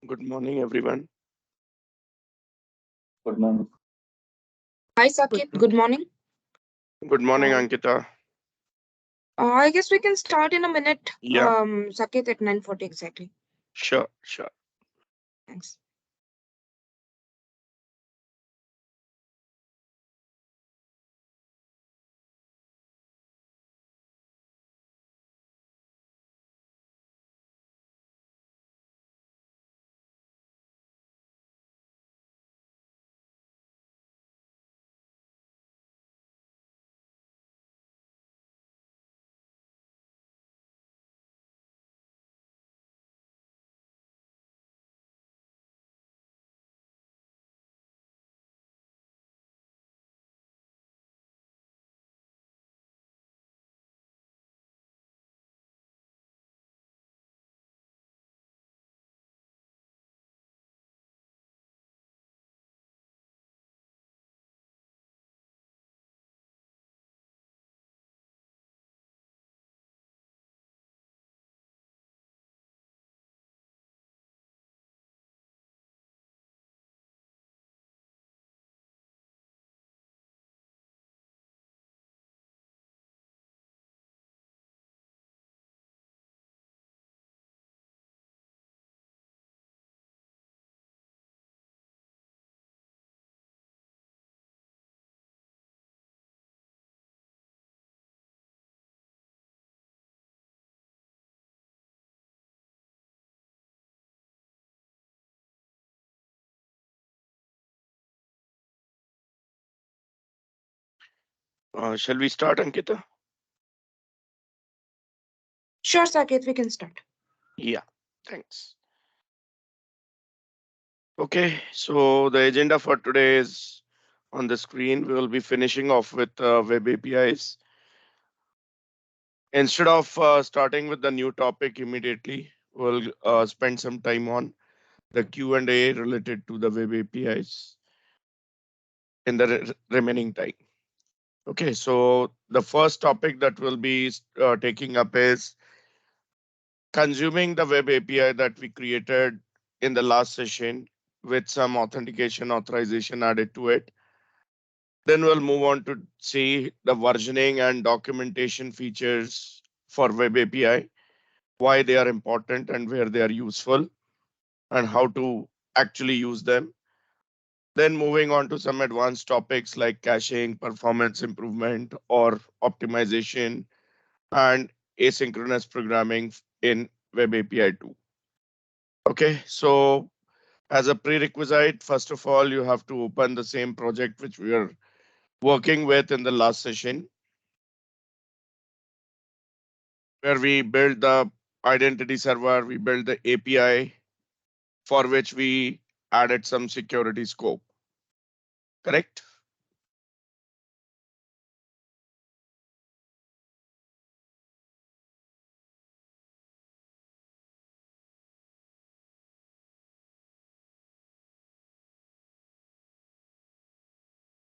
Good morning, everyone. Good morning. Hi, Saket. Good morning. Good morning, Ankita. I guess we can start in a minute. Yeah, Saket at 9:40 exactly. sure. Thanks. Shall we start, Ankita? Sure, Saket, we can start. Yeah, thanks. Okay, so the agenda for today is on the screen. We will be finishing off with web APIs. Instead of starting with the new topic immediately, we'll spend some time on the Q&A related to the web APIs in the remaining time. Okay, so the first topic that we'll be taking up is consuming the web API that we created in the last session with some authentication authorization added to it. Then we'll move on to see the versioning and documentation features for web API, why they are important and where they are useful, and how to actually use them. Then moving on to some advanced topics like caching, performance improvement, or optimization, and asynchronous programming in web API 2. Okay, so as a prerequisite, first of all, you have to open the same project which we are working with in the last session, where we build the identity server, we build the API for which we added some security scope. Correct?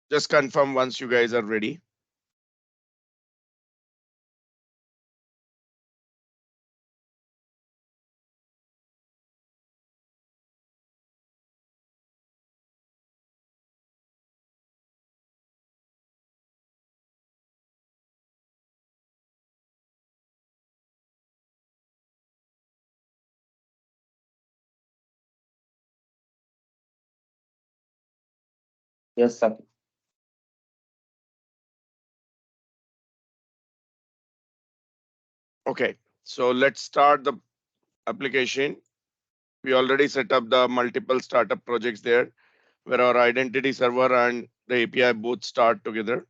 Just confirm once you guys are ready. Yes, sir. Okay, so let's start the application. We already set up the multiple startup projects there, where our identity server and the API both start together.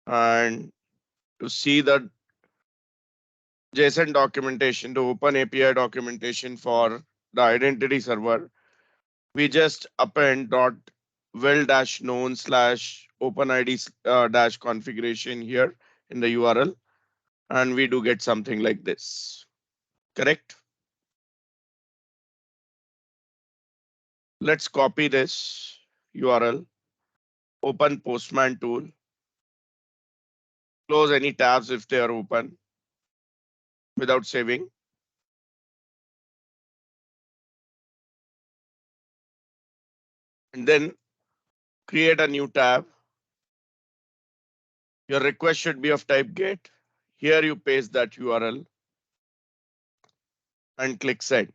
And to see the JSON documentation, the open API documentation for the identity server, we just append dot well dash known slash openid dash configuration here in the URL, and we do get something like this. Correct? Let's copy this URL, open Postman tool, close any tabs if they are open without saving. and then create a new tab. Your request should be of type GET. Here you paste that URL and click send.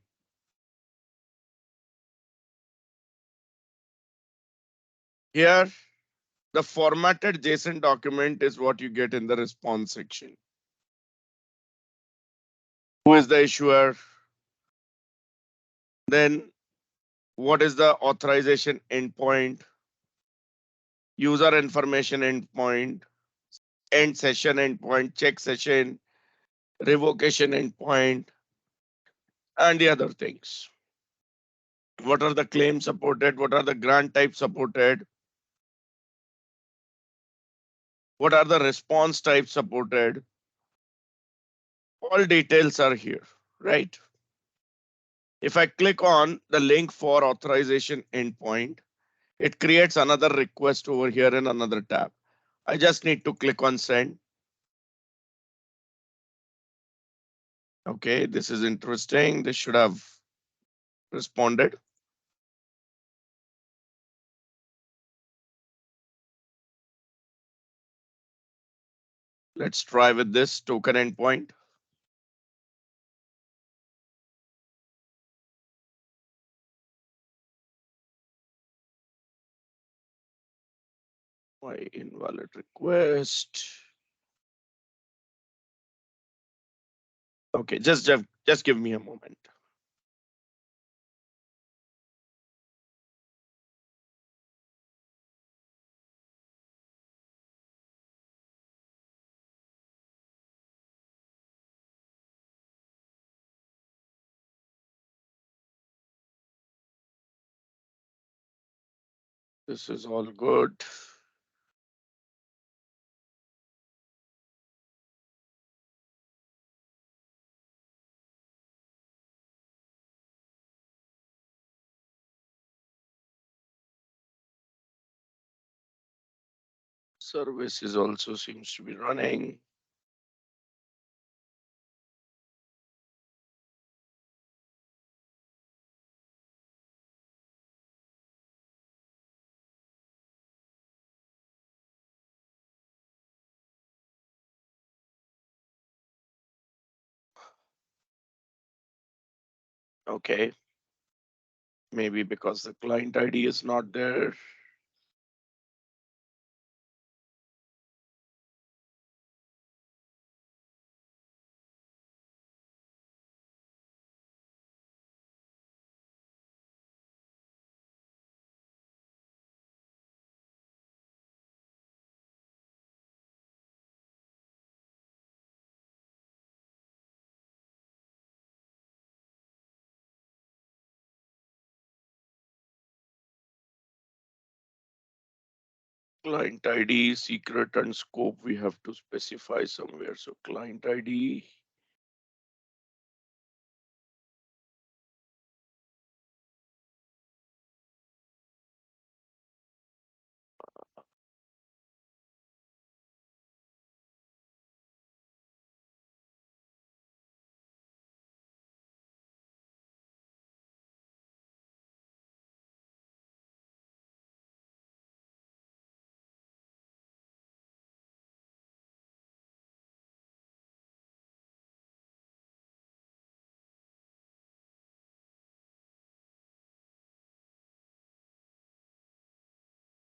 Here, the formatted JSON document is what you get in the response section. Who is the issuer? Then what is the authorization endpoint? User information endpoint, end session endpoint, check session, revocation endpoint, and the other things. What are the claims supported? What are the grant types supported? What are the response types supported? All details are here, right? If I click on the link for authorization endpoint, it creates another request over here in another tab. I just need to click on send. Okay, this is interesting. This should have responded. Let's try with this token endpoint. My invalid request. Okay, just give me a moment. This is all good. Service is also seems to be running. Okay, maybe because the client ID is not there. Client ID, secret and scope, we have to specify somewhere. So client ID.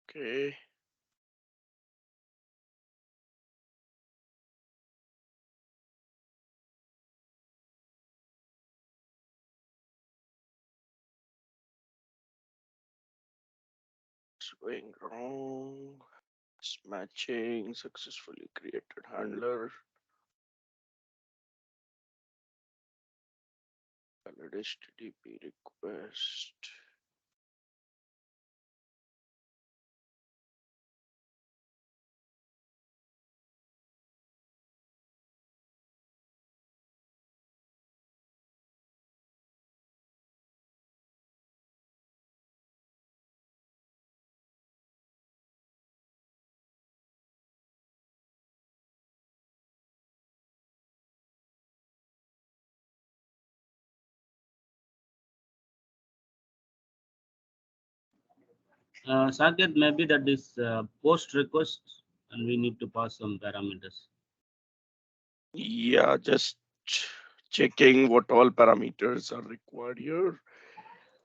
Okay. It's going wrong. It's matching, successfully created handler. Valid HTTP request. Saket, maybe that is post request and we need to pass some parameters. Yeah, just checking what all parameters are required here.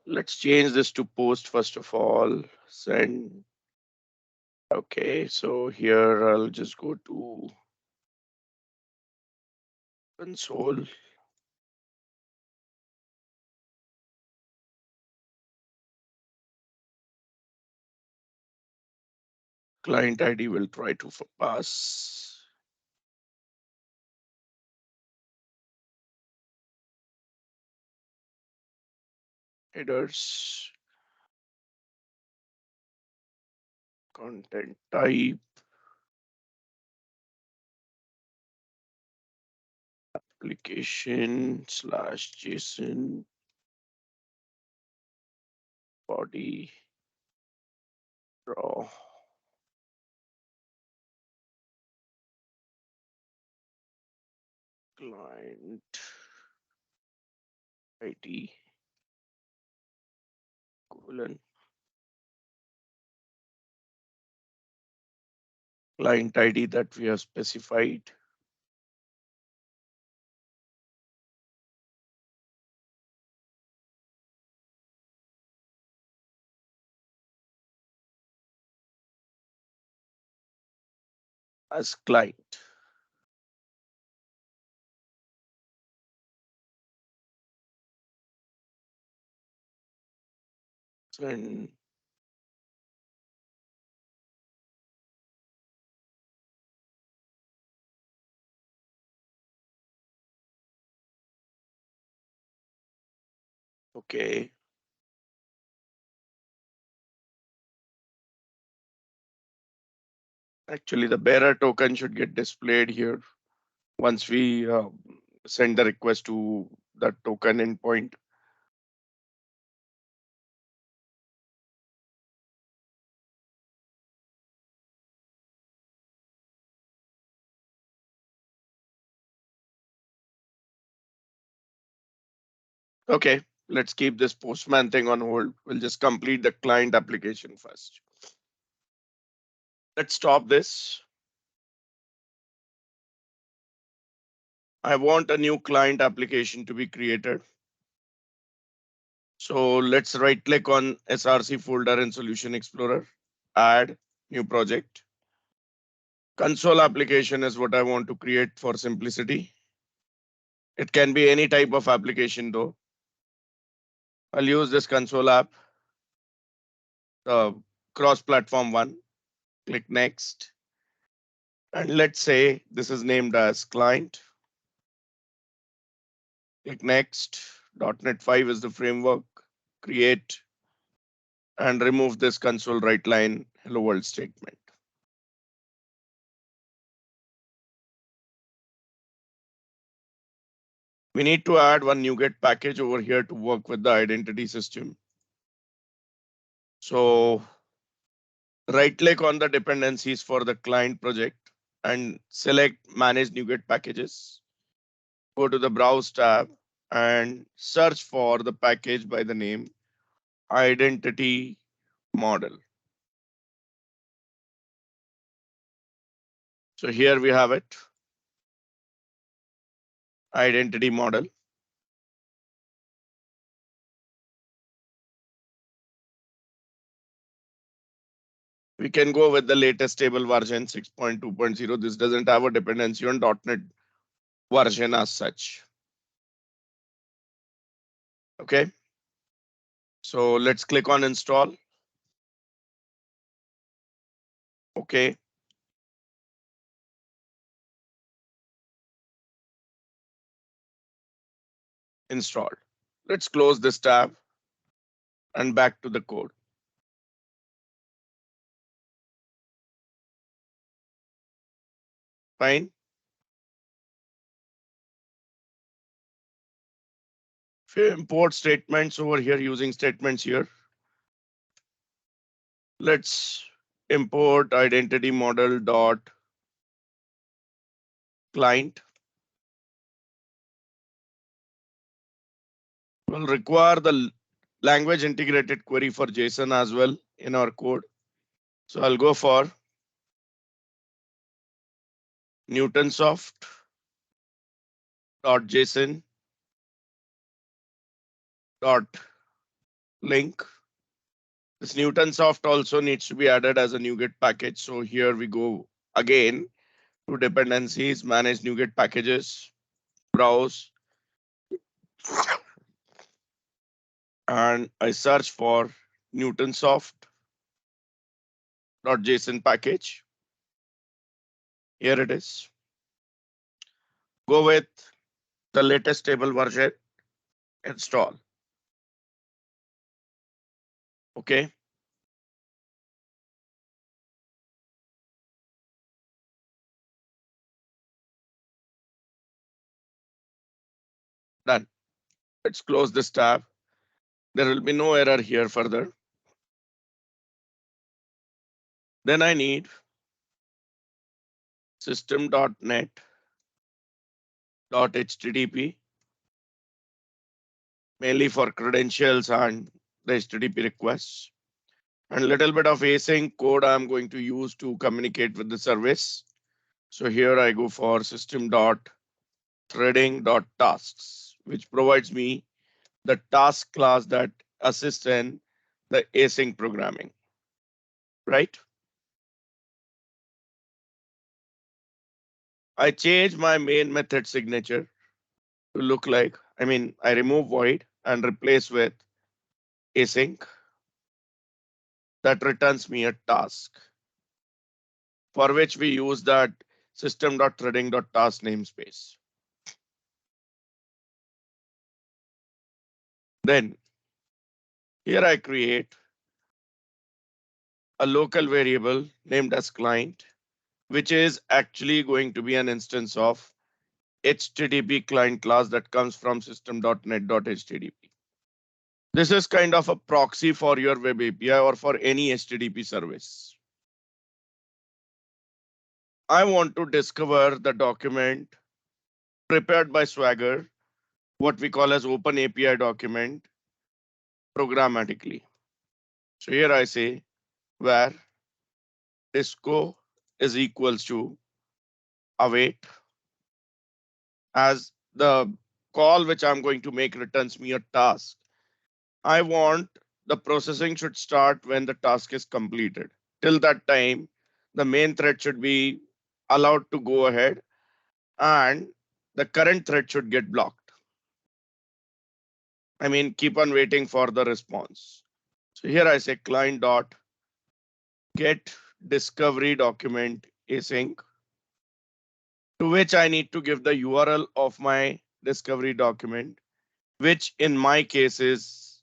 Let's change this to post first of all. Send. Okay, so here I'll just go to console. Client ID will try to pass. Headers, content type, application slash JSON, body, raw, client ID, colon, client ID that we have specified. As client. And okay, actually the bearer token should get displayed here once we send the request to the token endpoint. Okay, let's keep this postman thing on hold. We'll just complete the client application first. Let's stop this. I want a new client application to be created. So let's right click on SRC folder in Solution Explorer, add new project. Console application is what I want to create for simplicity. It can be any type of application though. I'll use this console app, the cross-platform one. Click next. And let's say this is named as client. Click next. .NET 5 is the framework. Create and remove this console write line hello world statement. We need to add one NuGet package over here to work with the identity system. So right click on the dependencies for the client project and select manage NuGet packages. Go to the browse tab and search for the package by the name identity model. So here we have it, identity model. We can go with the latest stable version 6.2.0. This doesn't have a dependency on .NET version as such. Okay. So let's click on install. Okay. Installed. Let's close this tab and back to the code. Fine. Few import statements over here using statements here. Let's import identity model dot client. Will require the language integrated query for JSON as well in our code. So I'll go for newtonsoft.json dot link. This Newtonsoft also needs to be added as a NuGet package. So here we go again to dependencies, manage NuGet packages, browse, and I search for Newtonsoft.json package. Here it is. Go with the latest stable version, install. Okay. Done. Let's close this tab. There will be no error here further. Then I need system.net.http, mainly for credentials and the HTTP requests. And a little bit of async code I'm going to use to communicate with the service. So here I go for system.threading.tasks, which provides me the task class that assists in the async programming, right? I change my main method signature to look like, I remove void and replace with async that returns me a task for which we use that system.threading.task namespace. Then here I create a local variable named as client, which is actually going to be an instance of HTTP client class that comes from system.net.htdp. This is kind of a proxy for your web API or for any HTTP service. I want to discover the document prepared by Swagger, what we call as open API document, programmatically. So here I say where disco is equals to await, as the call which I'm going to make returns me a task. I want the processing should start when the task is completed. Till that time, the main thread should be allowed to go ahead and the current thread should get blocked. Keep on waiting for the response. So here I say client dot get discovery document async, to which I need to give the URL of my discovery document, which in my case is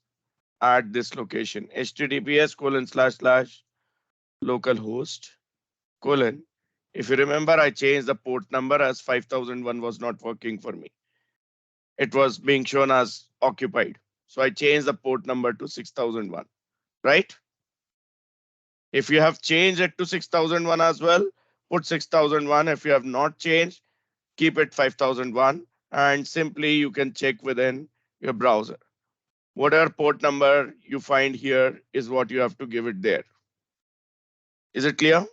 at this location, https://localhost : if you remember, I changed the port number as 5001 was not working for me. It was being shown as occupied. So I changed the port number to 6001, right? If you have changed it to 6001 as well, put 6001. If you have not changed, keep it 5001, and simply you can check within your browser. Whatever port number you find here is what you have to give it there. Is it clear?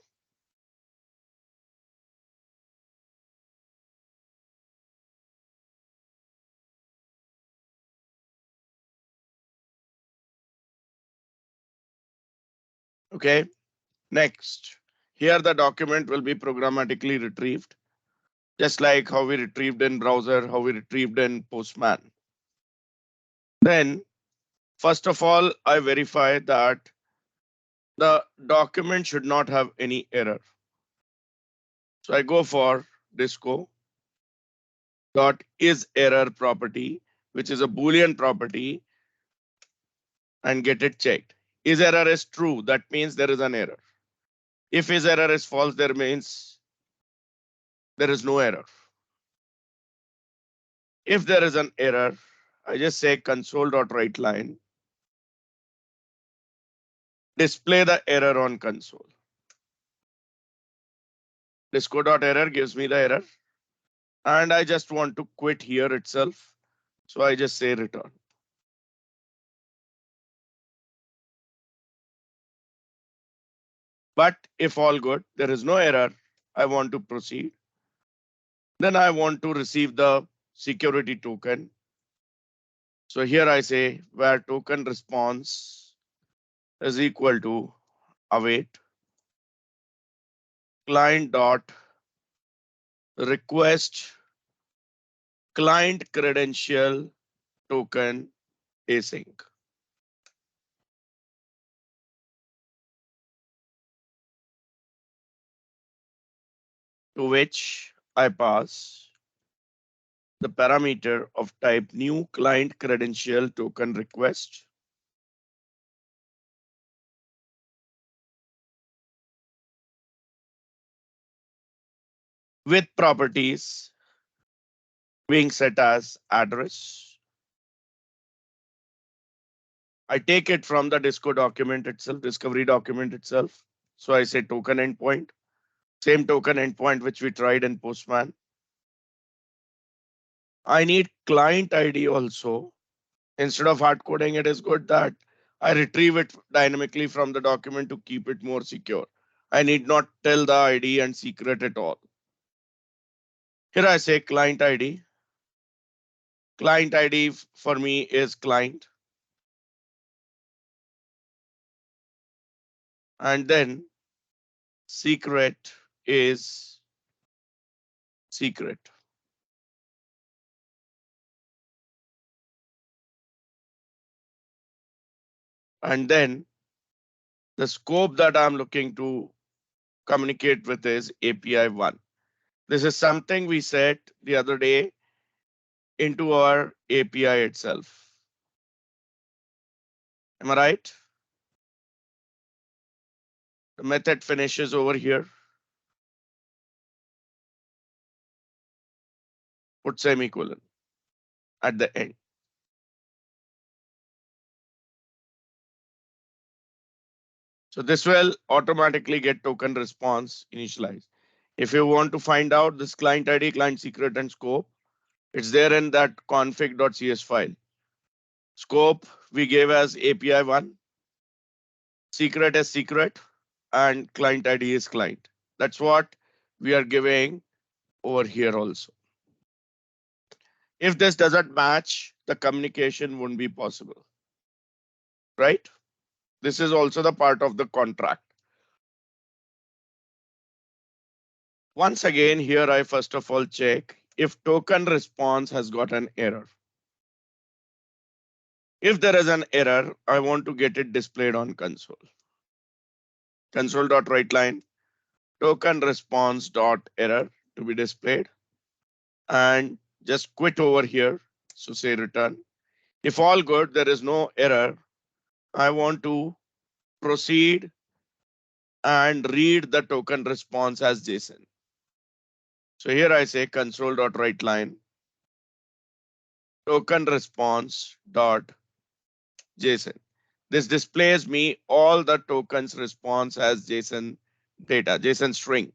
Okay. Next, here the document will be programmatically retrieved, just like how we retrieved in browser, how we retrieved in Postman. Then, first of all, I verify that the document should not have any error. So I go for disco dot is error property, which is a Boolean property, and get it checked. Is error is true, that means there is an error. If is error is false, there means there is no error. If there is an error, I just say console.writeLine, display the error on console. Disco.error gives me the error, and I just want to quit here itself. So I just say return. But if all good, there is no error, I want to proceed. Then I want to receive the security token. So here I say where token response is equal to await client dot request client credential token async, to which I pass the parameter of type new client credential token request with properties being set as address. I take it from the Disco document itself, discovery document itself. So I say token endpoint, same token endpoint which we tried in Postman. I need client ID also. Instead of hard coding, it is good that I retrieve it dynamically from the document to keep it more secure. I need not tell the ID and secret at all. Here I say client ID. Client ID for me is client. And then secret is secret. And then the scope that I'm looking to communicate with is API 1. This is something we set the other day into our API itself. Am I right? The method finishes over here. Put semicolon at the end. So this will automatically get token response initialized. If you want to find out this client ID, client secret, and scope, it's there in that config.cs file. Scope we gave as API 1, secret is secret, and client ID is client. That's what we are giving over here also. If this doesn't match, the communication won't be possible, right? This is also the part of the contract. Once again, here I first of all check if token response has got an error. If there is an error, I want to get it displayed on console. Console.writeLine token response dot error to be displayed, and just quit over here. So say return. If all good, there is no error, I want to proceed and read the token response as JSON. So here I say console.writeLine token response dot JSON. This displays me all the tokens response as JSON data, JSON string.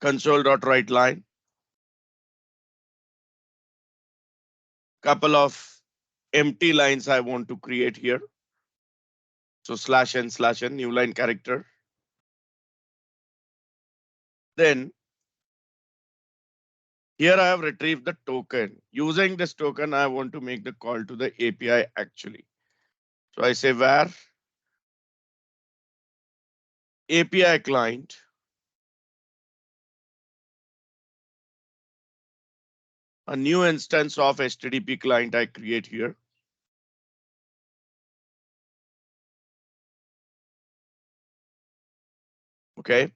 Console.writeLine. Couple of empty lines I want to create here. So /n/n new line character. Then here I have retrieved the token. Using this token, I want to make the call to the API actually. So I say where API client a new instance of HTTP client I create here. Okay.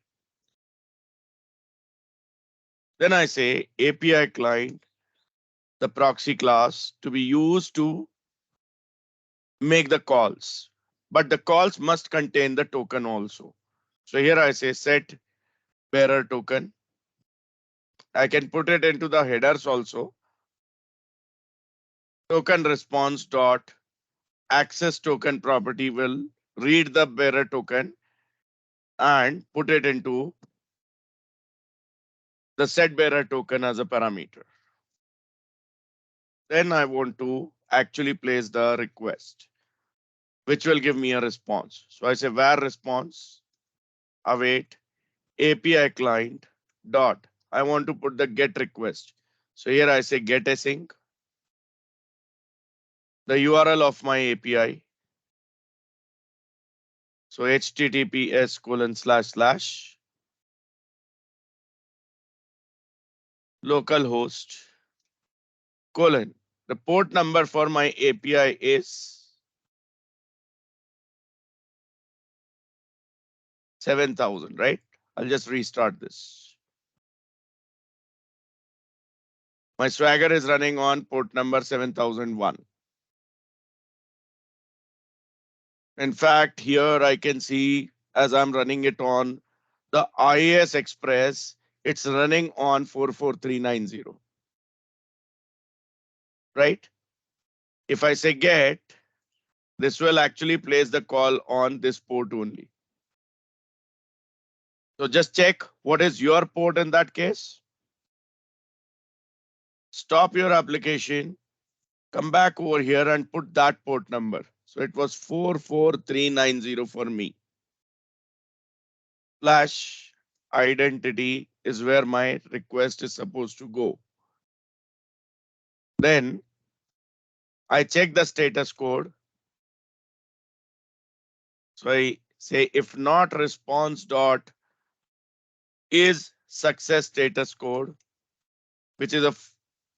Then I say API client, the proxy class to be used to make the calls, but the calls must contain the token also. So here I say set bearer token. I can put it into the headers also. Token response dot access token property will read the bearer token and put it into the set bearer token as a parameter. Then I want to actually place the request. which will give me a response. So I say var response await API client dot. I want to put the get request. So here I say get async, the URL of my API. So https:// localhost colon. The port number for my API is 7000, right? I'll just restart this. My Swagger is running on port number 7001. In fact, here I can see as I'm running it on the IAS Express, it's running on 44390, right? If I say get, this will actually place the call on this port only. So just check what is your port in that case. Stop your application, come back over here and put that port number. So it was 44390 for me. Slash identity is where my request is supposed to go. Then I check the status code. So I say if not response dot is success status code, which is a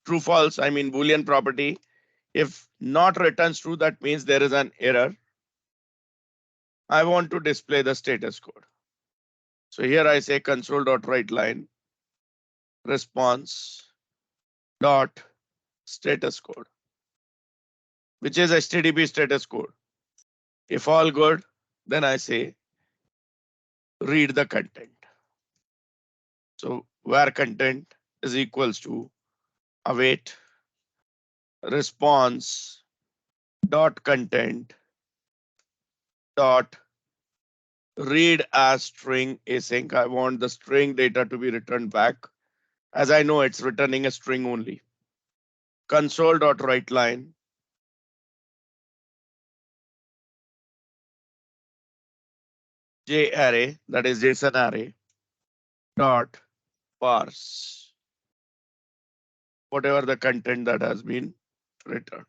true false, I mean Boolean property. If not returns true, that means there is an error. I want to display the status code. So here I say console.writeLine response dot status code, which is HTTP status code. If all good, then I say read the content. So where content is equals to await response dot content dot read as string async. I want the string data to be returned back. As I know, it's returning a string only. Console.writeLine JArray, that is JSON array, dot parse whatever the content that has been returned.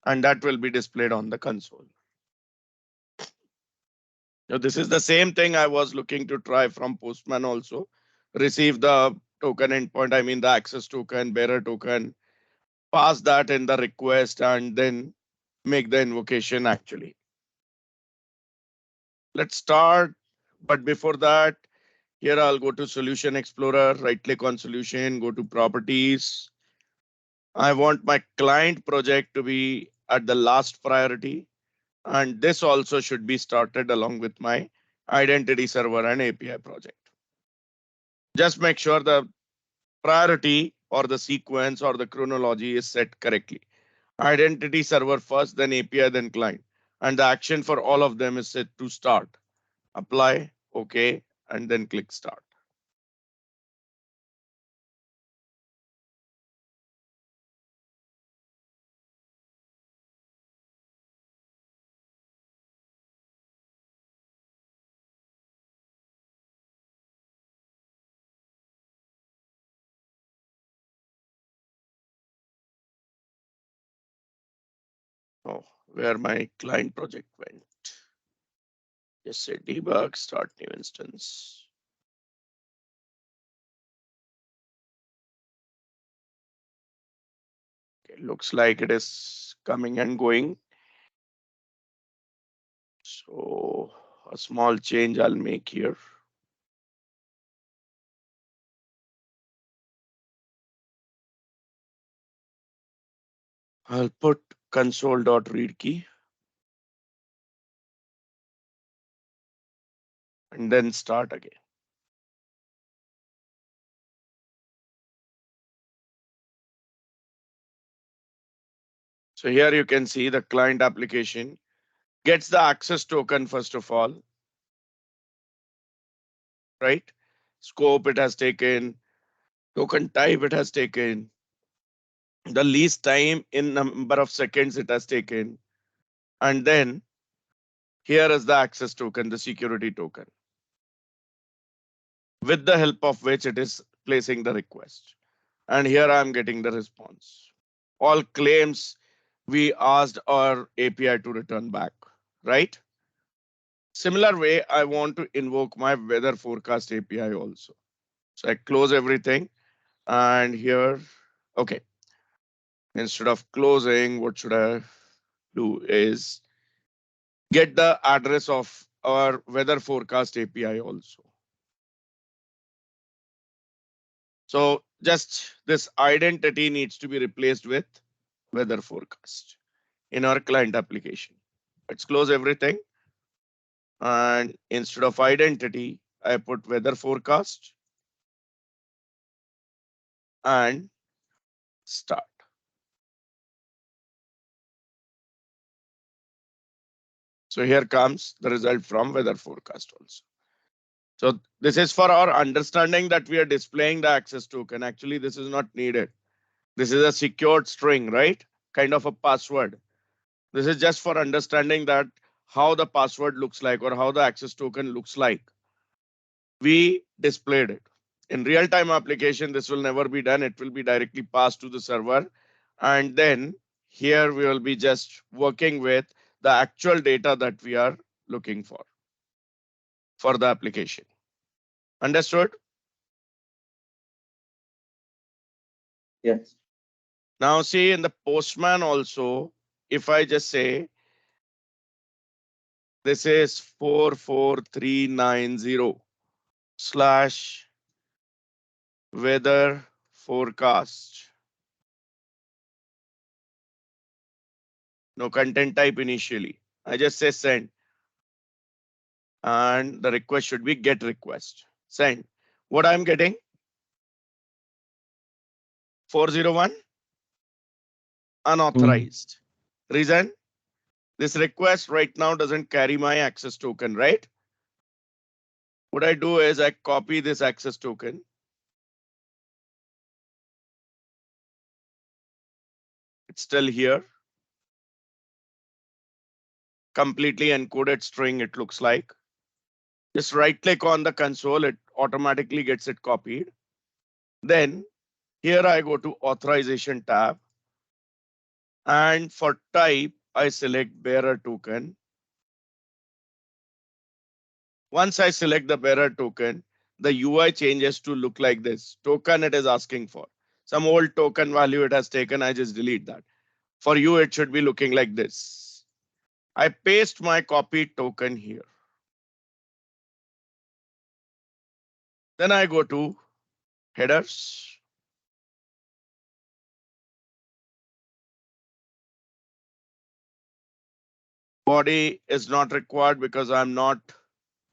And that will be displayed on the console. Now, this is the same thing I was looking to try from Postman also. Receive the token endpoint, I mean the access token, bearer token, pass that in the request, and then make the invocation actually. Let's start. But before that, here I'll go to Solution Explorer, right click on solution, go to properties. I want my client project to be at the last priority. And this also should be started along with my identity server and API project. Just make sure the priority or the sequence or the chronology is set correctly. Identity server first, then API, then client. And the action for all of them is set to start. Apply, OK, and then click start. Oh, where my client project went. Just say debug, start new instance. Okay, looks like it is coming and going. So a small change I'll make here. I'll put console.read key and then start again. So here you can see the client application gets the access token first of all, right? Scope it has taken, token type it has taken, the least time in number of seconds it has taken, And then here is the access token, the security token, with the help of which it is placing the request. And here I'm getting the response. All claims we asked our API to return back, right? Similar way, I want to invoke my weather forecast API also. So I close everything and here, okay. Instead of closing, what should I do is get the address of our weather forecast API also. So just this identity needs to be replaced with weather forecast in our client application. Let's close everything. And instead of identity, I put weather forecast and start. So here comes the result from weather forecast also. So this is for our understanding that we are displaying the access token. Actually, this is not needed. This is a secured string, right? Kind of a password. This is just for understanding that how the password looks like or how the access token looks like. We displayed it. In real-time application, this will never be done. It will be directly passed to the server. And then here we will be just working with the actual data that we are looking for the application. Understood? Yes. Now see in the Postman also, if I just say this is 44390 slash weather forecast. No content type initially. I just say send. And the request should be get request. Send. What I'm getting? 401 unauthorized. Reason? This request right now doesn't carry my access token, right? What I do is I copy this access token. It's still here. Completely encoded string, it looks like. Just right click on the console, it automatically gets it copied. Then here I go to authorization tab. And for type, I select bearer token. Once I select the bearer token, the UI changes to look like this. Token it is asking for. Some old token value it has taken, I just delete that. For you, it should be looking like this. I paste my copied token here. Then I go to headers. Body is not required because I'm not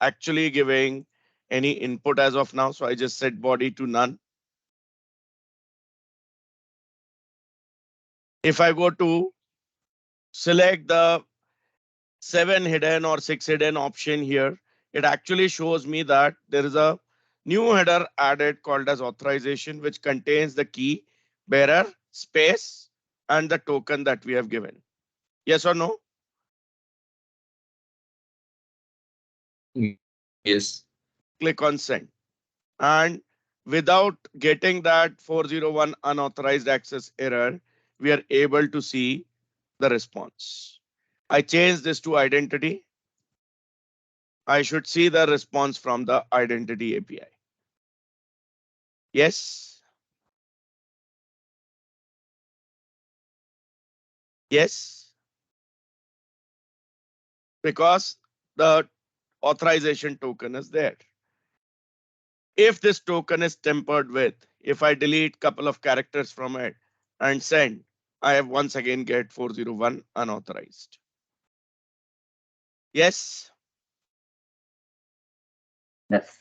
actually giving any input as of now. So I just set body to none. If I go to select the 7 hidden or 6 hidden option here, it actually shows me that there is a new header added called as authorization, which contains the key, bearer, space, and the token that we have given. Yes or no? Yes. Click on send. And without getting that 401 unauthorized access error, we are able to see the response. I change this to identity. I should see the response from the identity API. Yes. Yes. Because the authorization token is there. If this token is tempered with, if I delete couple of characters from it and send, I have once again get 401 unauthorized. Yes. Yes.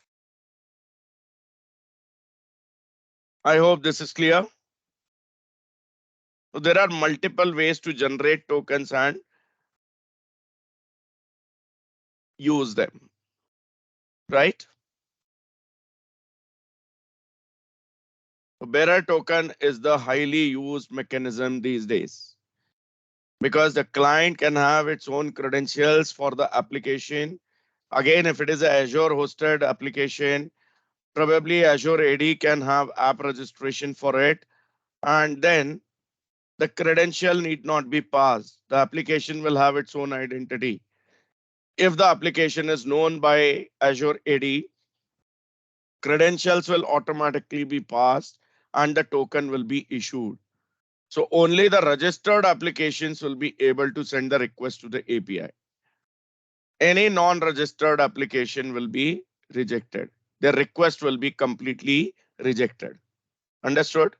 I hope this is clear. So there are multiple ways to generate tokens and use them, right? So bearer token is the highly used mechanism these days. because the client can have its own credentials for the application. Again, if it is an Azure hosted application, probably Azure AD can have app registration for it. And then the credential need not be passed. The application will have its own identity. If the application is known by Azure AD, credentials will automatically be passed and the token will be issued. So only the registered applications will be able to send the request to the API. Any non-registered application will be rejected. The request will be completely rejected. Understood?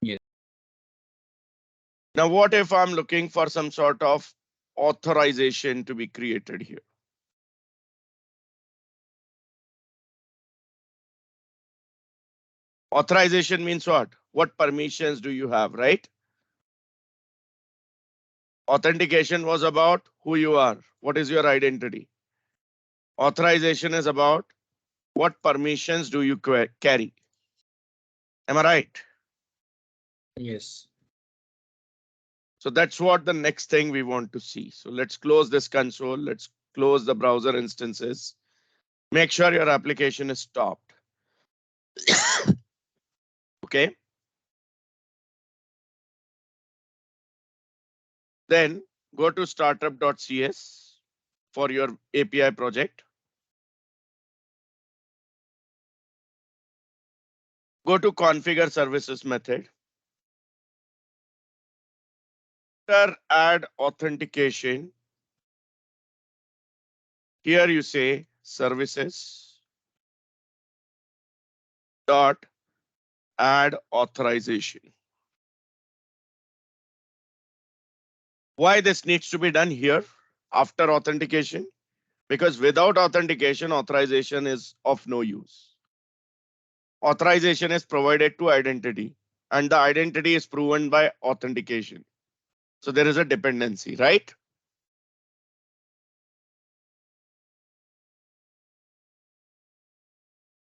Yes. Now, what if I'm looking for some sort of authorization to be created here? Authorization means what? What permissions do you have, right? Authentication was about who you are. What is your identity? Authorization is about what permissions do you carry? Am I right? Yes. So that's what the next thing we want to see. So let's close this console. Let's close the browser instances. Make sure your application is stopped. Okay. Then go to startup.cs for your API project. Go to configure services method. After add authentication, here you say services dot add authorization. Why this needs to be done here after authentication? Because without authentication, authorization is of no use. Authorization is provided to identity, and the identity is proven by authentication. So there is a dependency, right?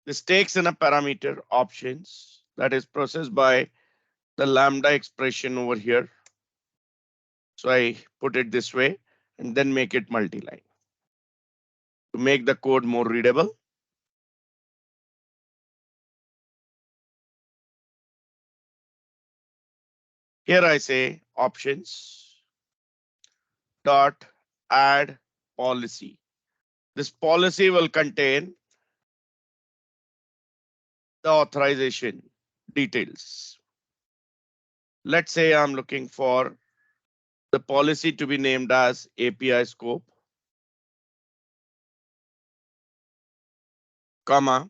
This takes in a parameter options that is processed by the lambda expression over here. So I put it this way and then make it multi-line to make the code more readable. Here I say options dot add policy. This policy will contain the authorization details. Let's say I'm looking for the policy to be named as API scope, comma,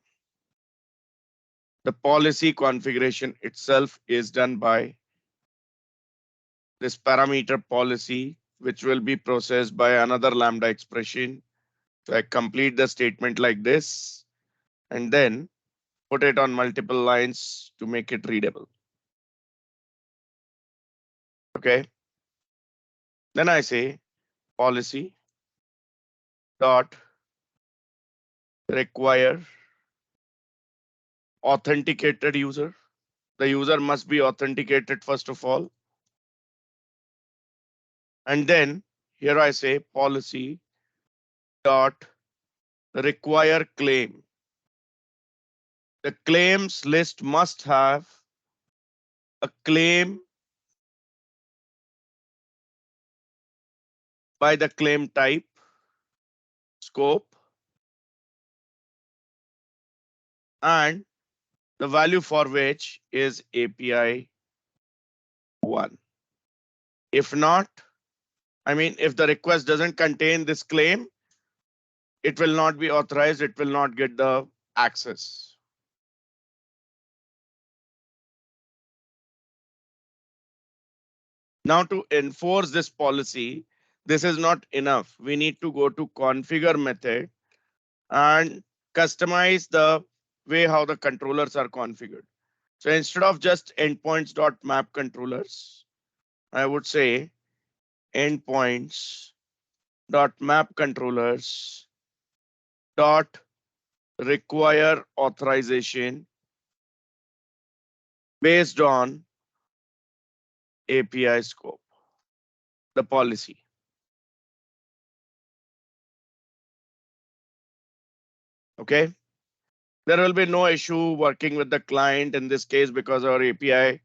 the policy configuration itself is done by this parameter policy, which will be processed by another lambda expression. So I complete the statement like this and then put it on multiple lines to make it readable. Okay. Then I say policy dot require authenticated user. The user must be authenticated first of all. And then here I say policy dot require claim. The claims list must have a claim by the claim type, scope, and the value for which is API 1. If not, I mean, if the request doesn't contain this claim, it will not be authorized. It will not get the access. Now to enforce this policy, this is not enough. We need to go to configure method and customize the way how the controllers are configured. So instead of just endpoints.map controllers, I would say endpoints.map controllers dot require authorization based on API scope, the policy. Okay. There will be no issue working with the client in this case because our API,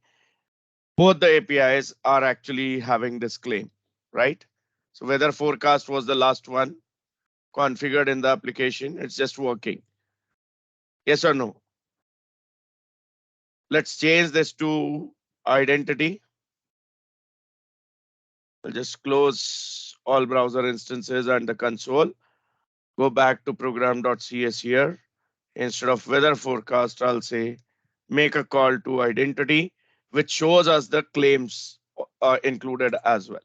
both the APIs are actually having this claim, right? So weather forecast was the last one configured in the application. It's just working. Yes or no? Let's change this to identity. I'll just close all browser instances and the console. Go back to program.cs here. Instead of weather forecast, I'll say make a call to identity, which shows us the claims included as well.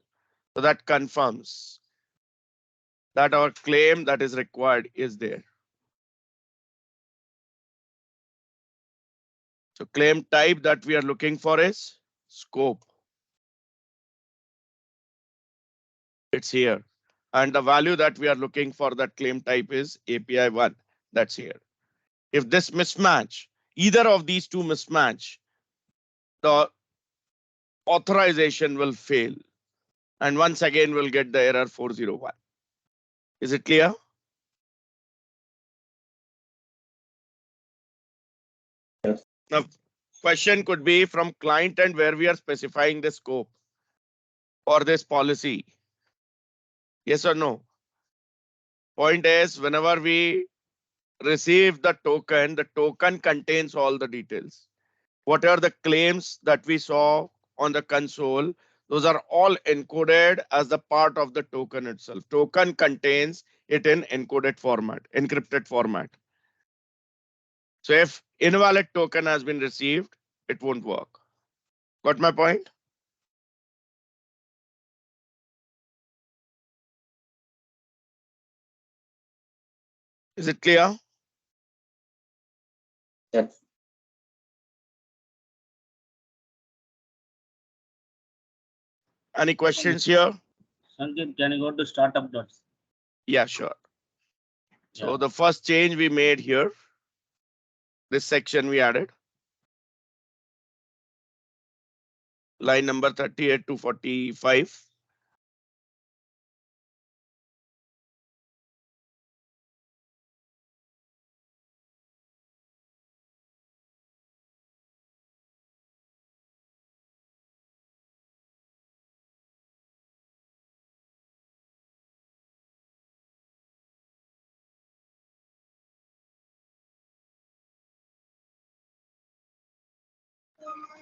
So that confirms that our claim that is required is there. So claim type that we are looking for is scope. It's here. And the value that we are looking for that claim type is API 1. That's here. If this mismatch, either of these two mismatch, the authorization will fail. And once again, we'll get the error 401. Is it clear? Yes. Now, question could be from client end where we are specifying the scope or this policy. Yes or no? Point is, whenever we receive the token contains all the details. What are the claims that we saw on the console? Those are all encoded as the part of the token itself. Token contains it in encoded format, encrypted format. So if invalid token has been received, it won't work. Got my point? Is it clear? Yes. Any questions here? Sanket, can you go to startup dots? Yeah, sure. So Yeah. the first change we made here, this section we added, line number 38 to 45.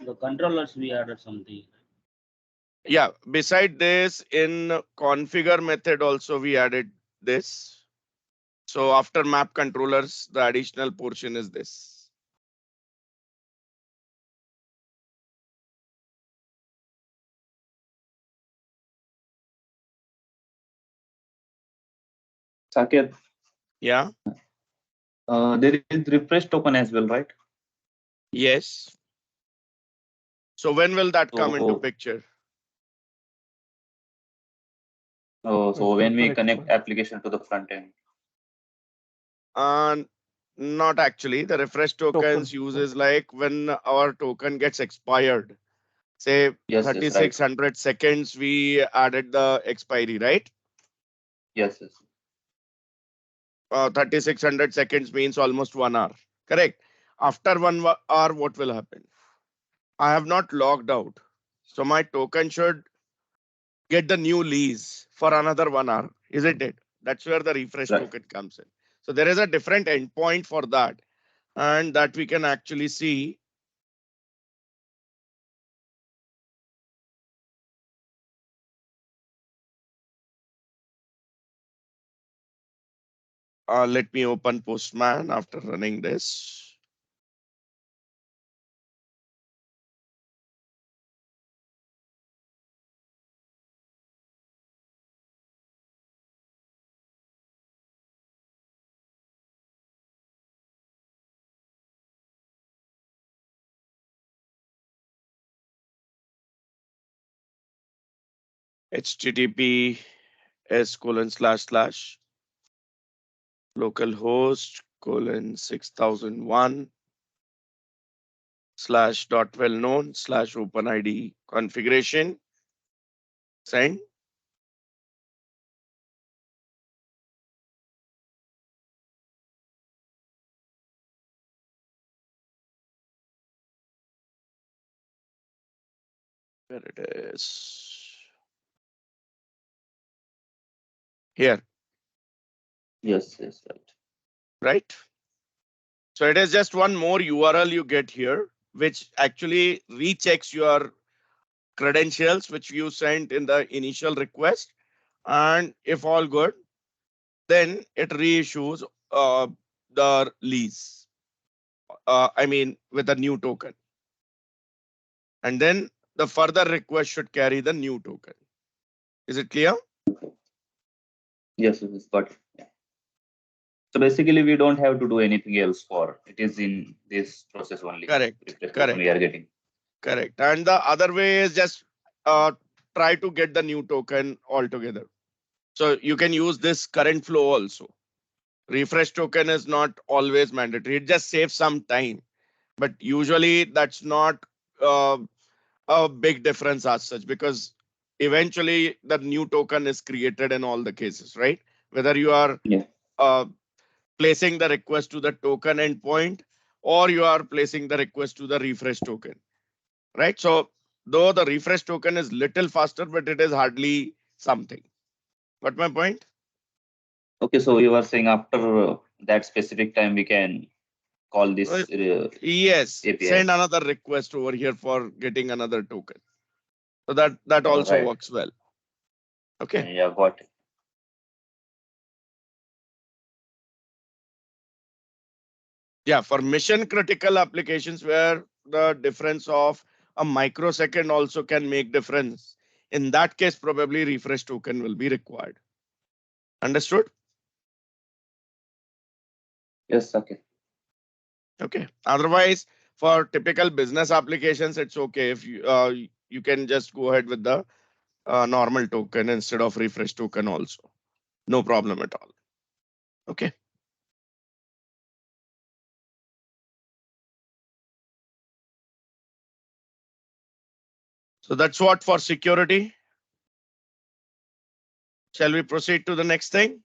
The controllers we added something. Yeah, beside this, in configure method also we added this. So after map controllers, the additional portion is this. Saket, Yeah, there is refresh token as well, right? yes. So when will that come into So, picture? so when we connect application to the front end. And not actually. The refresh tokens uses like when our token gets expired. Say Yes, yes, right. 3600 seconds, we added the expiry, right? Yes, yes. 3600 seconds means almost 1 hour. Correct. After 1 hour, what will happen? I have not logged out. So my token should get the new lease for another 1 hour, isn't it? That's where the refresh Right. token comes in. So there is a different endpoint for that, and that we can actually see. Let me open Postman after running this. HTTP s:// localhost :6001 slash dot well known slash OpenID configuration. Send. Where it is. Here, Yes, yes, right. right? So it is just one more URL you get here, which actually rechecks your credentials, which you sent in the initial request. And if all good, then it reissues the lease. I mean, with a new token. And then the further request should carry the new token. Is it clear? Yes, yes, got it. Yeah. So basically, we don't have to do anything else for it. Is in this process only. Correct. Refresh token Correct. we are getting. Correct. And the other way is just try to get the new token altogether. So you can use this current flow also. Refresh token is not always mandatory. It just saves some time. But usually that's not uh, a big difference as such, because eventually the new token is created in all the cases, right? Whether you are Yeah. uh, placing the request to the token endpoint or you are placing the request to the refresh token, right? So though the refresh token is little faster, but it is hardly something. Got my point? Okay, so you are saying after that specific time we can call this Yes, API. send another request over here for getting another token. So that also Right. works well. Okay. Yeah, got it. Yeah, for mission critical applications where the difference of a microsecond also can make difference. In that case, probably refresh token will be required. Understood? Yes, okay. Okay. Otherwise, for typical business applications, it's okay if you can just go ahead with the normal token instead of refresh token also. No problem at all. Okay. So that's what for security. Shall we proceed to the next thing?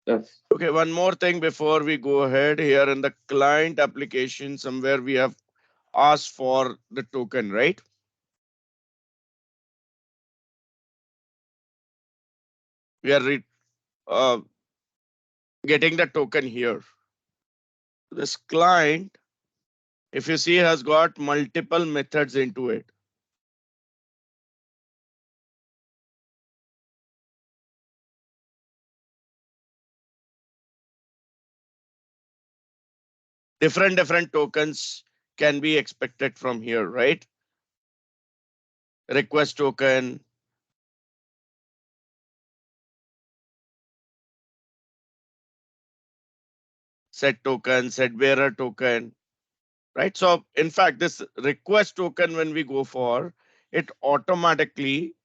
Yes. Okay, one more thing before we go ahead. Here in the client application, somewhere we have asked for the token, right? We are uh, getting the token here. This client, if you see, has got multiple methods into it. Different tokens can be expected from here, right? Request token, set token, set bearer token, right? So in fact, this request token, when we go for, it automatically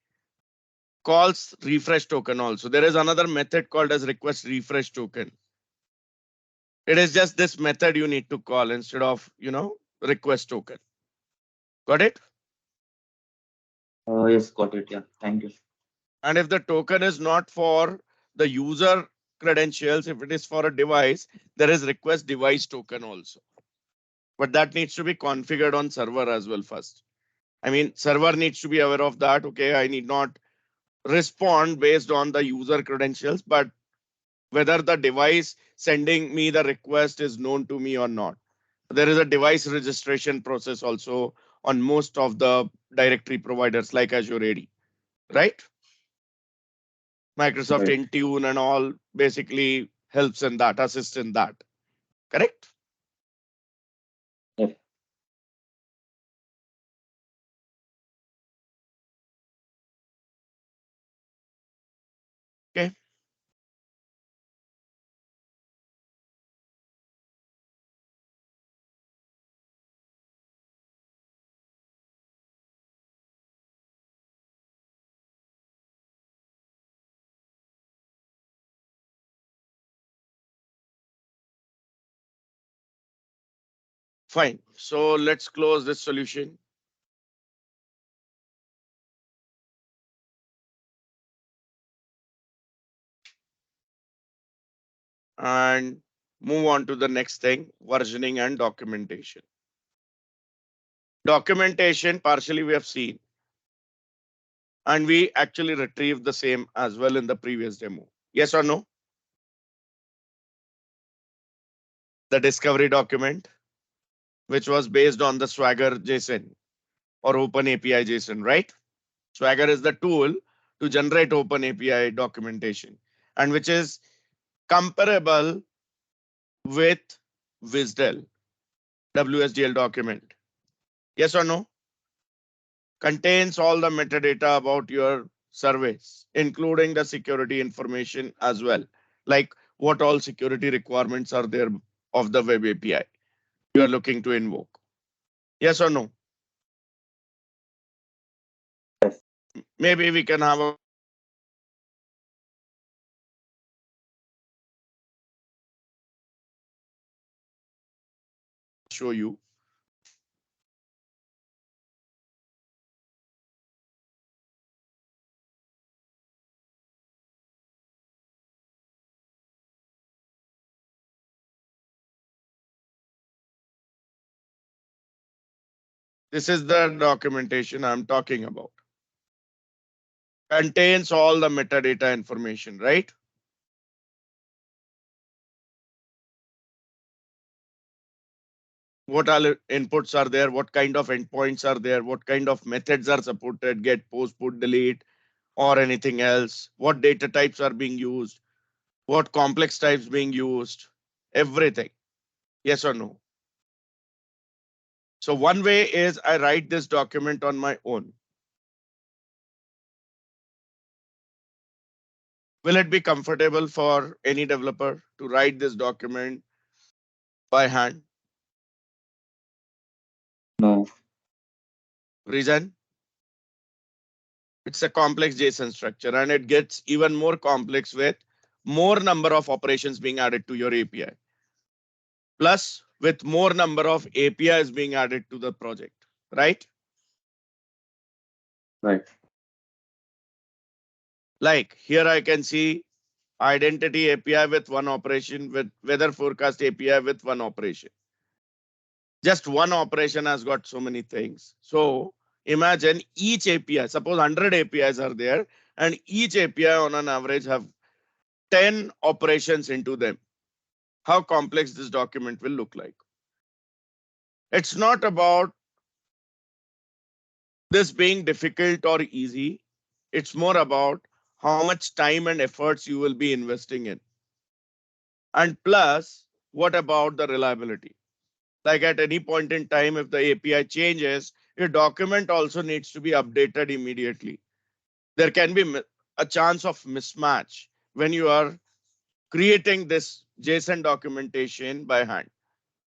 calls refresh token also. There is another method called as request refresh token. It is just this method you need to call instead of, request token. Got it? Yes, got it. Yeah, thank you. And if the token is not for the user credentials, if it is for a device, there is request device token also. But that needs to be configured on server as well first. I mean, server needs to be aware of that. Okay, I need not respond based on the user credentials, but whether the device sending me the request is known to me or not. There is a device registration process also on most of the directory providers like Azure AD, right? Microsoft Right. Intune and all basically helps in that, assists in that. Correct? Yes. Okay. Fine. So let's close this solution. And move on to the next thing, versioning and documentation. Documentation, partially we have seen, and we actually retrieved the same as well in the previous demo. Yes or no? The discovery document, which was based on the Swagger JSON or Open API JSON, right? Swagger is the tool to generate Open API documentation, and which is comparable with WSDL, WSDL document. Yes or no? Contains all the metadata about your service, including the security information as well, like what all security requirements are there of the web API you are looking to invoke. Yes or no? Yes. Maybe we can have a show you. This is the documentation I'm talking about. Contains all the metadata information, right? What all inputs are there, what kind of endpoints are there, what kind of methods are supported, get, post, put, delete, or anything else, what data types are being used, what complex types being used, everything. Yes or no? So one way is I write this document on my own. Will it be comfortable for any developer to write this document by hand? No. Reason? It's a complex JSON structure, and it gets even more complex with more number of operations being added to your API. Plus, with more number of APIs being added to the project, right? Right. Like here I can see identity API with one operation, with weather forecast API with one operation. Just one operation has got so many things. So imagine each API, suppose 100 APIs are there, and each API on an average have 10 operations into them. How complex this document will look like. It's not about this being difficult or easy. It's more about how much time and efforts you will be investing in. And plus, what about the reliability? Like at any point in time, if the API changes, your document also needs to be updated immediately. There can be a chance of mismatch when you are creating this JSON documentation by hand.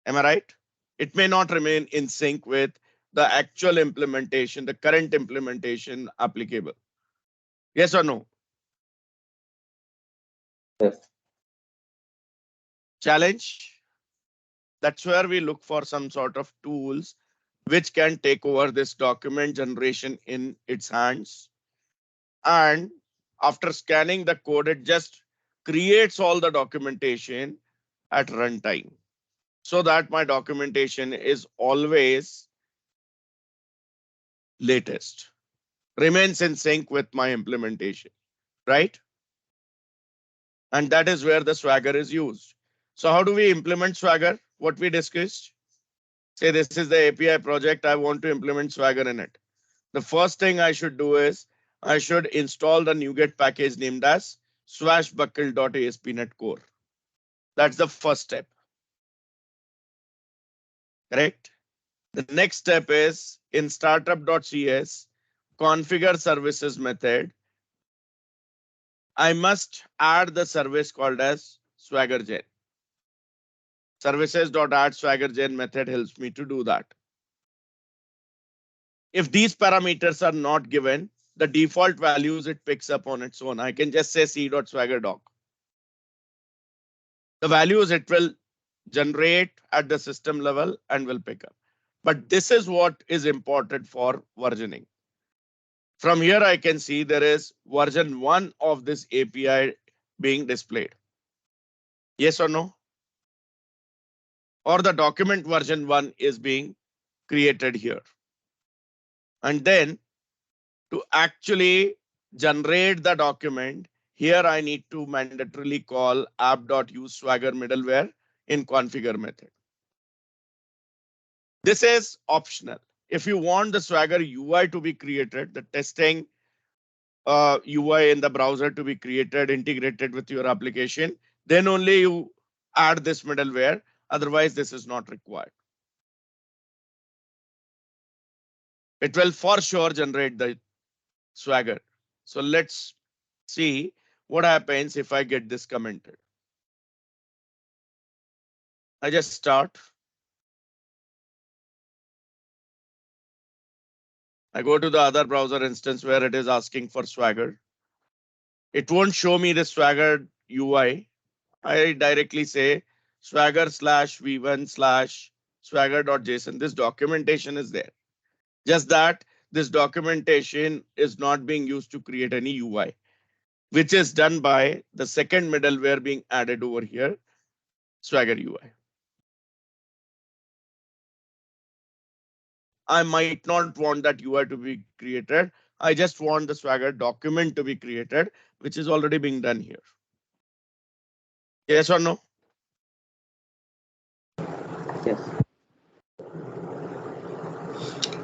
Am I right? It may not remain in sync with the actual implementation, the current implementation applicable. Yes or no? Yes. Challenge. That's where we look for some sort of tools which can take over this document generation in its hands. And after scanning the code, it just creates all the documentation at runtime so that my documentation is always latest, remains in sync with my implementation, right? And that is where the Swagger is used. So how do we implement Swagger? What we discussed? Say this is the API project. I want to implement Swagger in it. The first thing I should do is I should install the NuGet package named as swashbuckle.aspnet core. That's the first step. Correct? The next step is in startup.cs, configure services method. I must add the service called as SwaggerGen. Services.add SwaggerGen method helps me to do that. If these parameters are not given, the default values it picks up on its own. I can just say c.swaggerdoc. The values it will generate at the system level and will pick up. But this is what is important for versioning. From here, I can see there is version 1 of this API being displayed. Yes or no? Or the document version 1 is being created here. And then to actually generate the document, here I need to mandatorily call app.use swagger middleware in configure method. This is optional. If you want the Swagger UI to be created, the testing UI in the browser to be created, integrated with your application, then only you add this middleware. Otherwise, this is not required. It will for sure generate the Swagger. So let's see what happens if I get this commented. I just start. I go to the other browser instance where it is asking for Swagger. It won't show me the Swagger UI. I directly say swagger slash v1 slash swagger.json. This documentation is there. Just that this documentation is not being used to create any UI, which is done by the second middleware being added over here, Swagger UI. I might not want that UI to be created. I just want the Swagger document to be created, which is already being done here. Yes or no? Yes.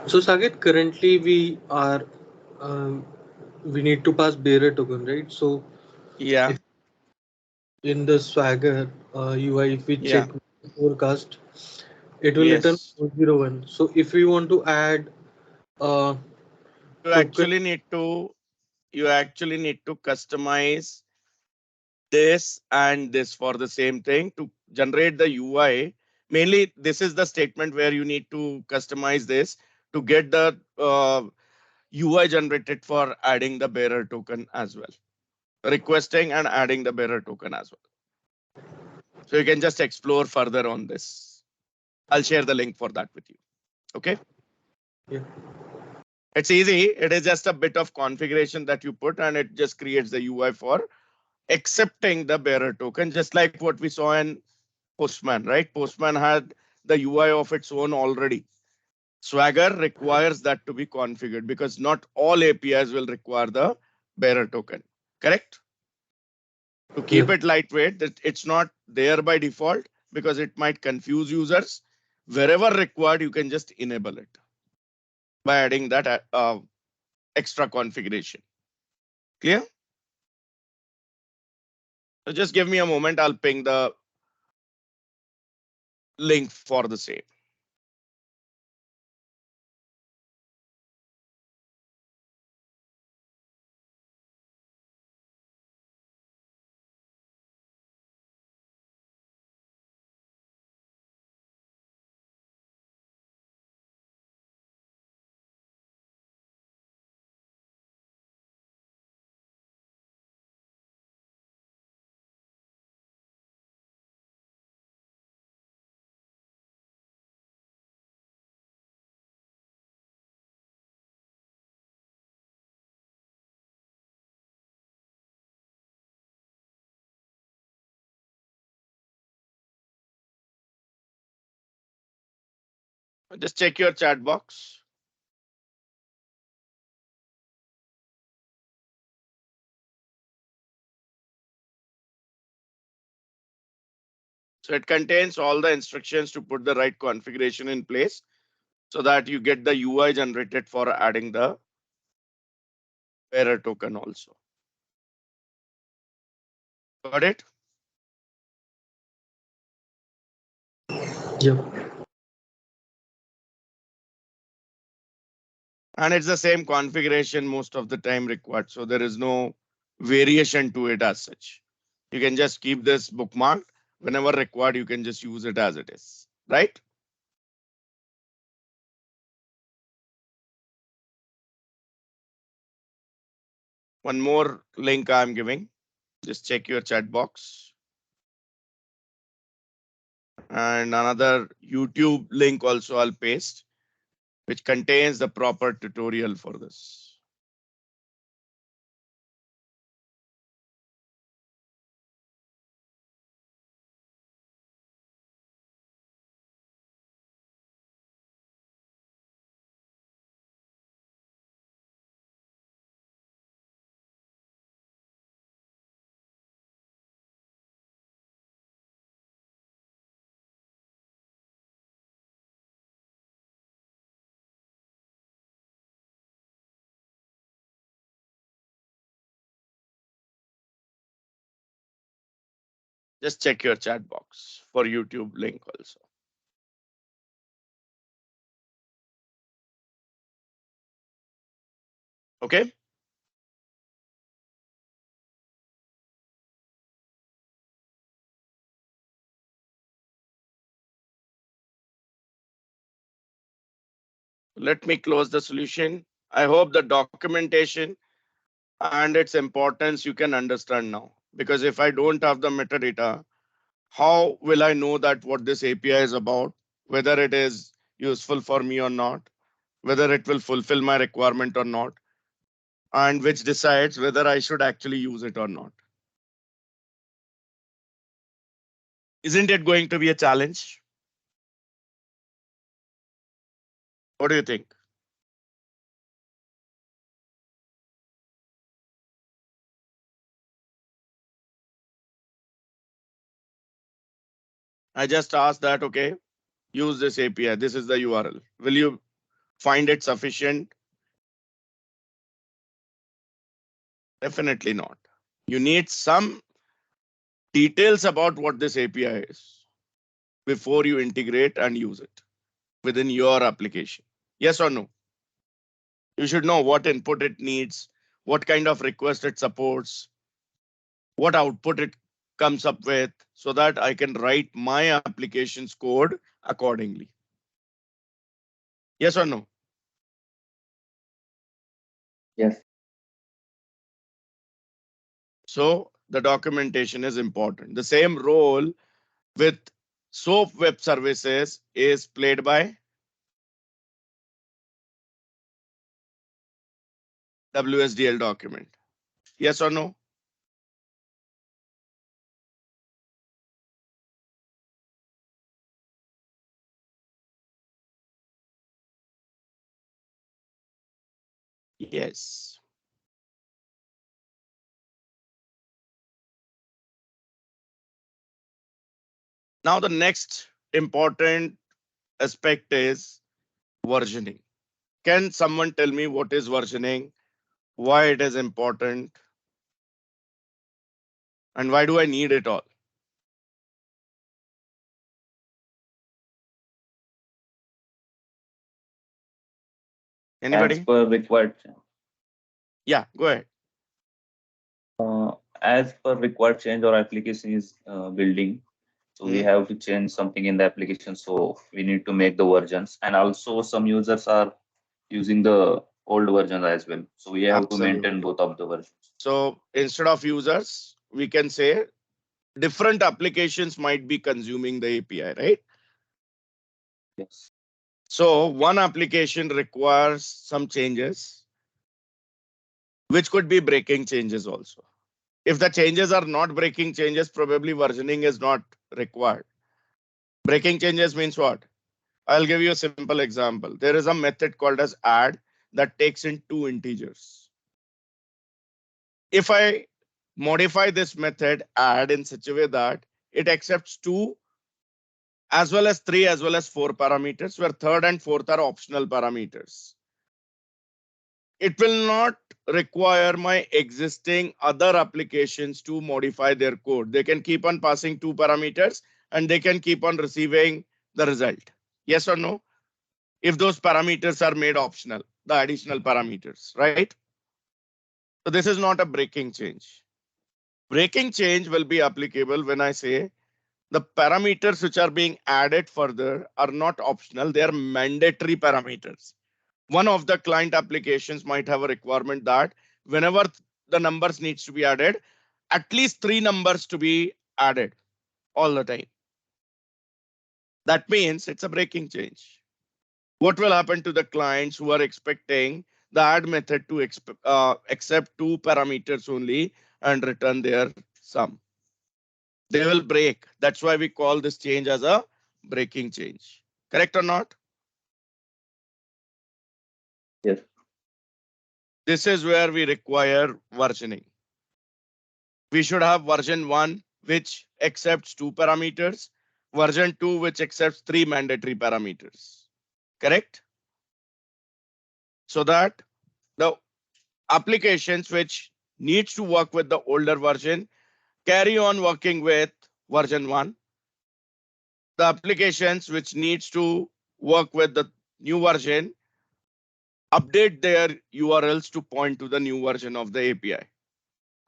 So Saket, currently we need to pass bearer token, right? So Yeah. if in the Swagger UI, if we Yeah. check forecast, it will return Yes. 401. So if we want to add uh, You token, actually need to customize this and this for the same thing to generate the UI. Mainly, this is the statement where you need to customize this to get the UI generated for adding the bearer token as well, requesting and adding the bearer token as well. So you can just explore further on this. I'll share the link for that with you. Okay. yeah. It's easy. It is just a bit of configuration that you put and it just creates the UI for accepting the bearer token, just like what we saw in Postman, right? Postman had the UI of its own already. Swagger requires that to be configured because not all APIs will require the bearer token, correct? To keep Yeah. it lightweight, that it's not there by default because it might confuse users. Wherever required, you can just enable it by adding that extra configuration. Clear? So just give me a moment. I'll ping the link for the same. Just check your chat box. So it contains all the instructions to put the right configuration in place so that you get the UI generated for adding the bearer token also. Got it? Yeah. And it's the same configuration most of the time required. So there is no variation to it as such. You can just keep this bookmarked. Whenever required, you can just use it as it is, right? One more link I'm giving. Just check your chat box. and another YouTube link also I'll paste, which contains the proper tutorial for this. Just check your chat box for YouTube link also. Okay. Let me close the solution. I hope the documentation and its importance you can understand now. Because if I don't have the metadata, how will I know that what this API is about, whether it is useful for me or not, whether it will fulfill my requirement or not, and which decides whether I should actually use it or not. Isn't it going to be a challenge? What do you think? I just asked that, okay, use this API. This is the URL. Will you find it sufficient? Definitely not. You need some details about what this API is before you integrate and use it within your application. Yes or no? You should know what input it needs, what kind of request it supports, what output it comes up with, so that I can write my application's code accordingly. Yes or no? Yes. So the documentation is important. The same role with SOAP web services is played by WSDL document. Yes or no? Yes. Now the next important aspect is versioning. Can someone tell me what is versioning, why it is important, and why do I need it all? As Anybody? per required, Yeah, go ahead. as per required change or application is building. So we Hmm. have to change something in the application. So we need to make the versions. And also some users are using the old version as well. So we have to maintain Absolutely. both of the versions. So instead of users, we can say different applications might be consuming the API, right? Yes. So one application requires some changes, which could be breaking changes also. If the changes are not breaking changes, probably versioning is not required. Breaking changes means what? I'll give you a simple example. There is a method called as add that takes in two integers. If I modify this method add in such a way that it accepts two as well as three as well as four parameters, where third and fourth are optional parameters, it will not require my existing other applications to modify their code. They can keep on passing two parameters and they can keep on receiving the result. Yes or no? If those parameters are made optional, the additional parameters, right? So this is not a breaking change. Breaking change will be applicable when I say the parameters which are being added further are not optional, they are mandatory parameters. One of the client applications might have a requirement that whenever the numbers needs to be added, at least three numbers to be added all the time. That means it's a breaking change. What will happen to the clients who are expecting the add method to accept two parameters only and return their sum? They will break. That's why we call this change as a breaking change. Correct or not? Yes. This is where we require versioning. We should have version 1, which accepts two parameters, version 2, which accepts three mandatory parameters. Correct? So that the applications which needs to work with the older version carry on working with version 1. The applications which needs to work with the new version update their URLs to point to the new version of the API.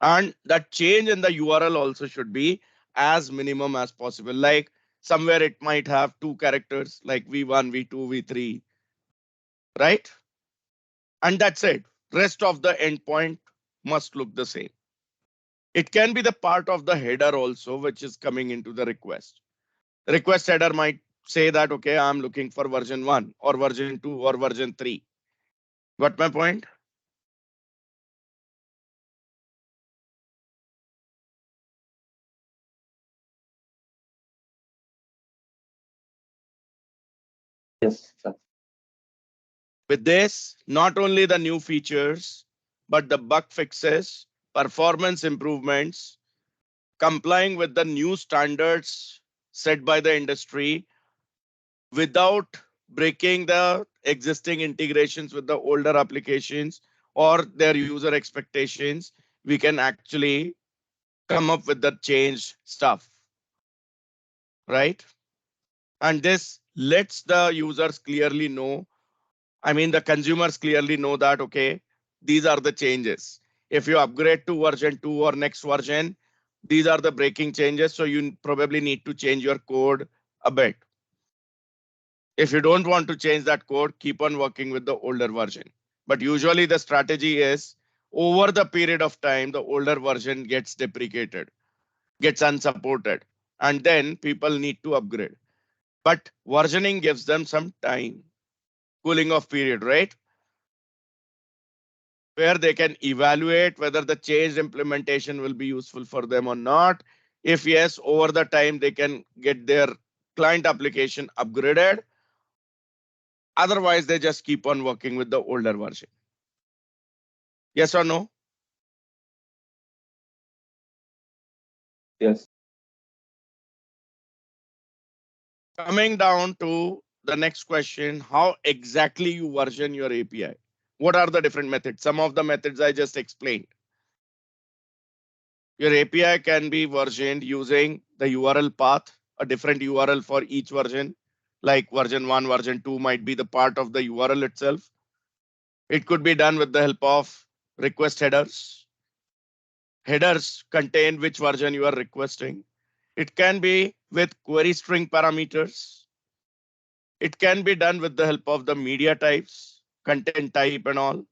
And that change in the URL also should be as minimum as possible. Like somewhere it might have two characters like V1, V2, V3, right? And that's it. Rest of the endpoint must look the same. It can be the part of the header also, which is coming into the request. Request header might say that, okay, I'm looking for version 1 or version 2 or version 3. Got my point? Yes, sir. With this, not only the new features, but the bug fixes, performance improvements, complying with the new standards set by the industry without breaking the existing integrations with the older applications or their user expectations, we can actually come up with the change stuff, right? And this lets the users clearly know, I mean, the consumers clearly know that, okay, these are the changes. If you upgrade to version 2 or next version, these are the breaking changes. So you probably need to change your code a bit. If you don't want to change that code, keep on working with the older version. But usually the strategy is over the period of time, the older version gets deprecated, gets unsupported, and then people need to upgrade. But versioning gives them some time, cooling off period, right? Where they can evaluate whether the changed implementation will be useful for them or not. If yes, over the time, they can get their client application upgraded. Otherwise, they just keep on working with the older version. Yes or no? Yes. Coming down to the next question, how exactly you version your API? What are the different methods? Some of the methods I just explained. Your API can be versioned using the URL path, a different URL for each version, like version 1, version 2 might be the part of the URL itself. It could be done with the help of request headers. Headers contain which version you are requesting. It can be with query string parameters. It can be done with the help of the media types, content type and all.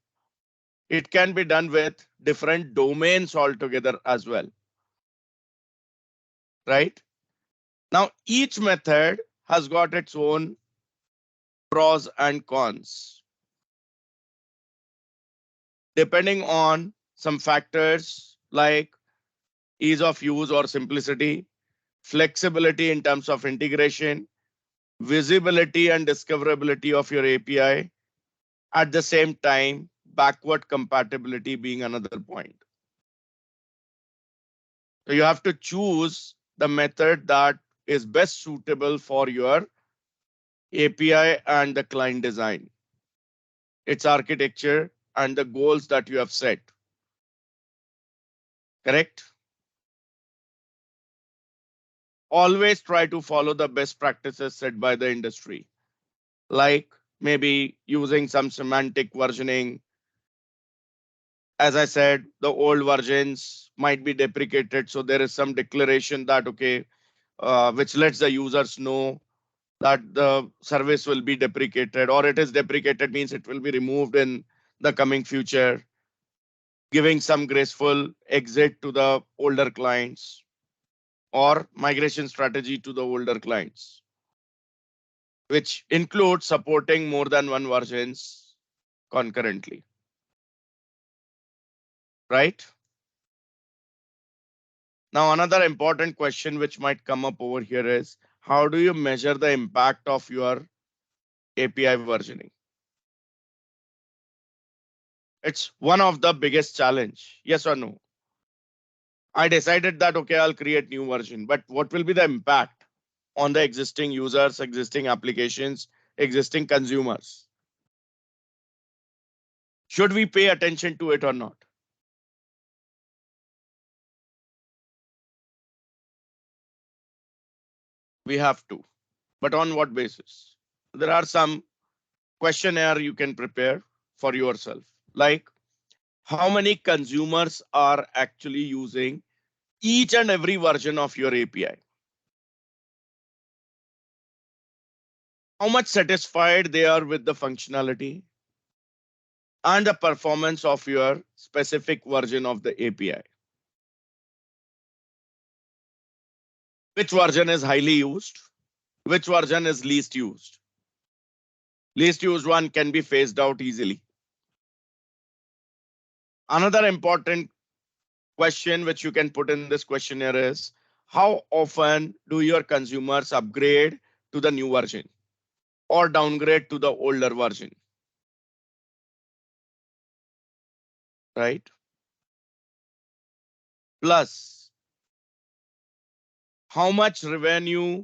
It can be done with different domains altogether as well, right? Now, each method has got its own pros and cons. Depending on some factors like ease of use or simplicity, flexibility in terms of integration, visibility and discoverability of your API, at the same time, backward compatibility being another point. So you have to choose the method that is best suitable for your API and the client design, its architecture, and the goals that you have set. Correct? Always try to follow the best practices set by the industry, like maybe using some semantic versioning. As I said, the old versions might be deprecated, so there is some declaration that, okay, which lets the users know that the service will be deprecated, or it is deprecated means it will be removed in the coming future, giving some graceful exit to the older clients or migration strategy to the older clients. which includes supporting more than one versions concurrently. Right? Now, another important question which might come up over here is, how do you measure the impact of your API versioning? It's one of the biggest challenge. Yes or no? I decided that, okay, I'll create new version, but what will be the impact on the existing users, existing applications, existing consumers? Should we pay attention to it or not? We have to, but on what basis? There are some questionnaire you can prepare for yourself, like how many consumers are actually using each and every version of your API? How much satisfied they are with the functionality and the performance of your specific version of the API? Which version is highly used? Which version is least used? Least used one can be phased out easily. Another important question which you can put in this questionnaire is, how often do your consumers upgrade to the new version or downgrade to the older version? Right? Plus, how much revenue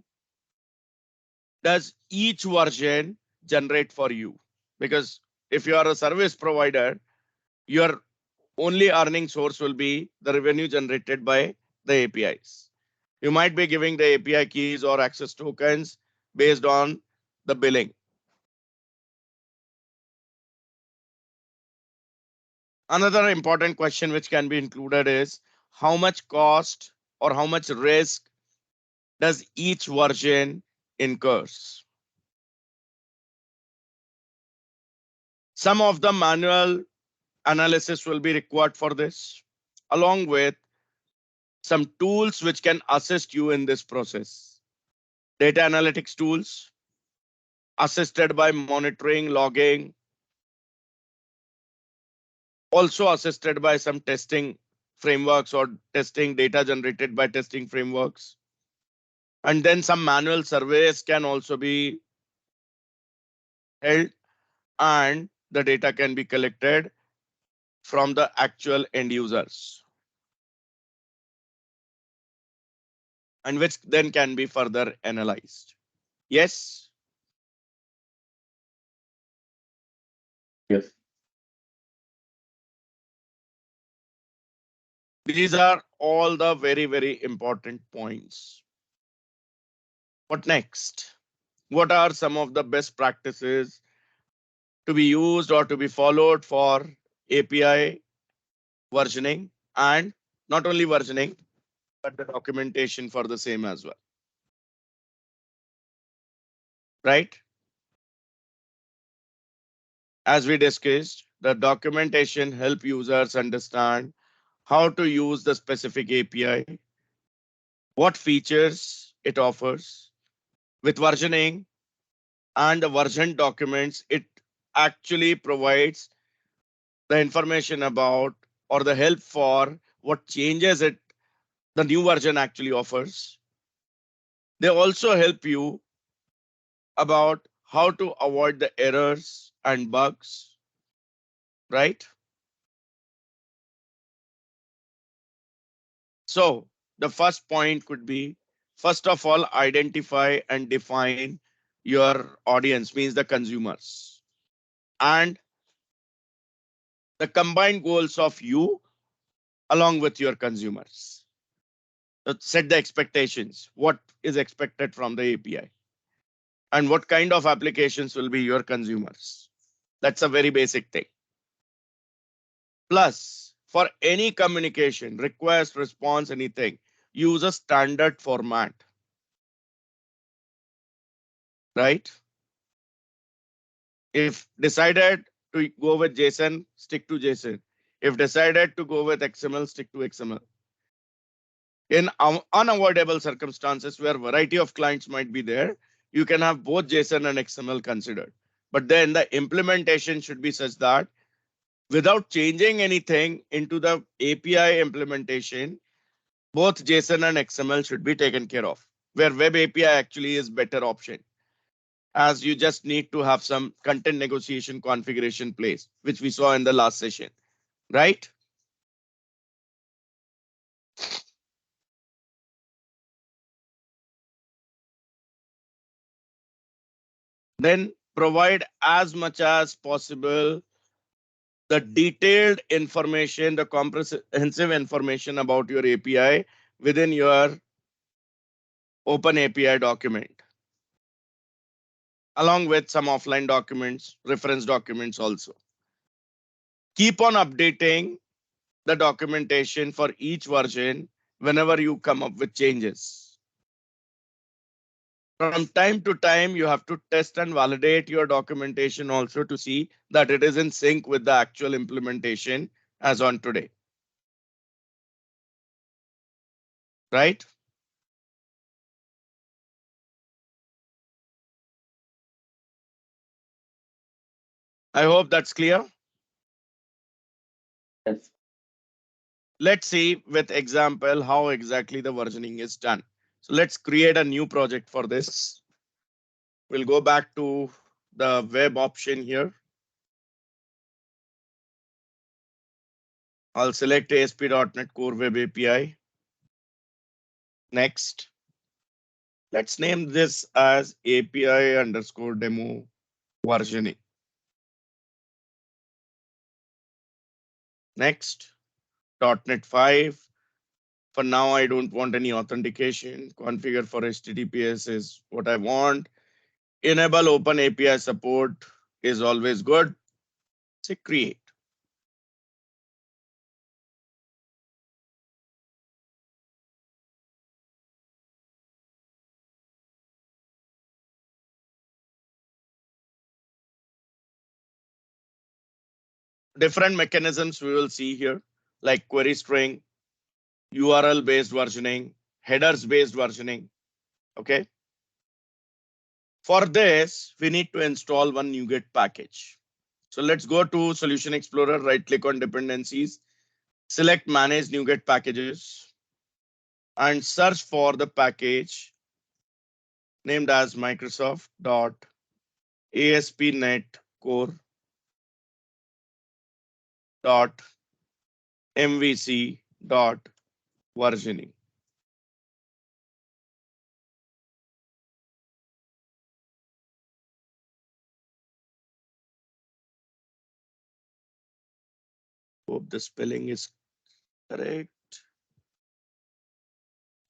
does each version generate for you? Because if you are a service provider, your only earning source will be the revenue generated by the APIs. You might be giving the API keys or access tokens based on the billing. Another important question which can be included is, how much cost or how much risk does each version incurs? Some of the manual analysis will be required for this, along with some tools which can assist you in this process. Data analytics tools, assisted by monitoring, logging, also assisted by some testing frameworks or testing data generated by testing frameworks. And then some manual surveys can also be held, and the data can be collected from the actual end users, and which then can be further analyzed. Yes? Yes. These are all the very, very important points. What next? What are some of the best practices to be used or to be followed for API versioning, and not only versioning, but the documentation for the same as well? Right? As we discussed, the documentation help users understand how to use the specific API, what features it offers. With versioning and the version documents, it actually provides the information about or the help for what changes it the new version actually offers. They also help you about how to avoid the errors and bugs, right? So the first point could be, first of all, identify and define your audience, means the consumers, and the combined goals of you along with your consumers. So set the expectations. What is expected from the API? And what kind of applications will be your consumers? That's a very basic thing. Plus, for any communication, request, response, anything, use a standard format, right? If decided to go with JSON, stick to JSON. If decided to go with XML, stick to XML. In unavoidable circumstances where variety of clients might be there, you can have both JSON and XML considered. But then the implementation should be such that without changing anything into the API implementation, both JSON and XML should be taken care of, where web API actually is better option, as you just need to have some content negotiation configuration place, which we saw in the last session, right? Then provide as much as possible the detailed information, the comprehensive information about your API within your Open API document, along with some offline documents, reference documents also. Keep on updating the documentation for each version whenever you come up with changes. From time to time, you have to test and validate your documentation also to see that it is in sync with the actual implementation as on today. Right? I hope that's clear. Yes. Let's see with example how exactly the versioning is done. So let's create a new project for this. We'll go back to the web option here. I'll select ASP.NET Core Web API. Next. Let's name this as API underscore demo versioning. Next, .NET 5. For now, I don't want any authentication. Configure for HTTPS is what I want. Enable open API support is always good. Say create. Different mechanisms we will see here, like query string, URL based versioning, headers based versioning. Okay. For this, we need to install one NuGet package. So let's go to Solution Explorer, right click on dependencies, select manage NuGet packages and search for the package named as Microsoft.ASP.NET Core.MVC.versioning. Hope the spelling is correct.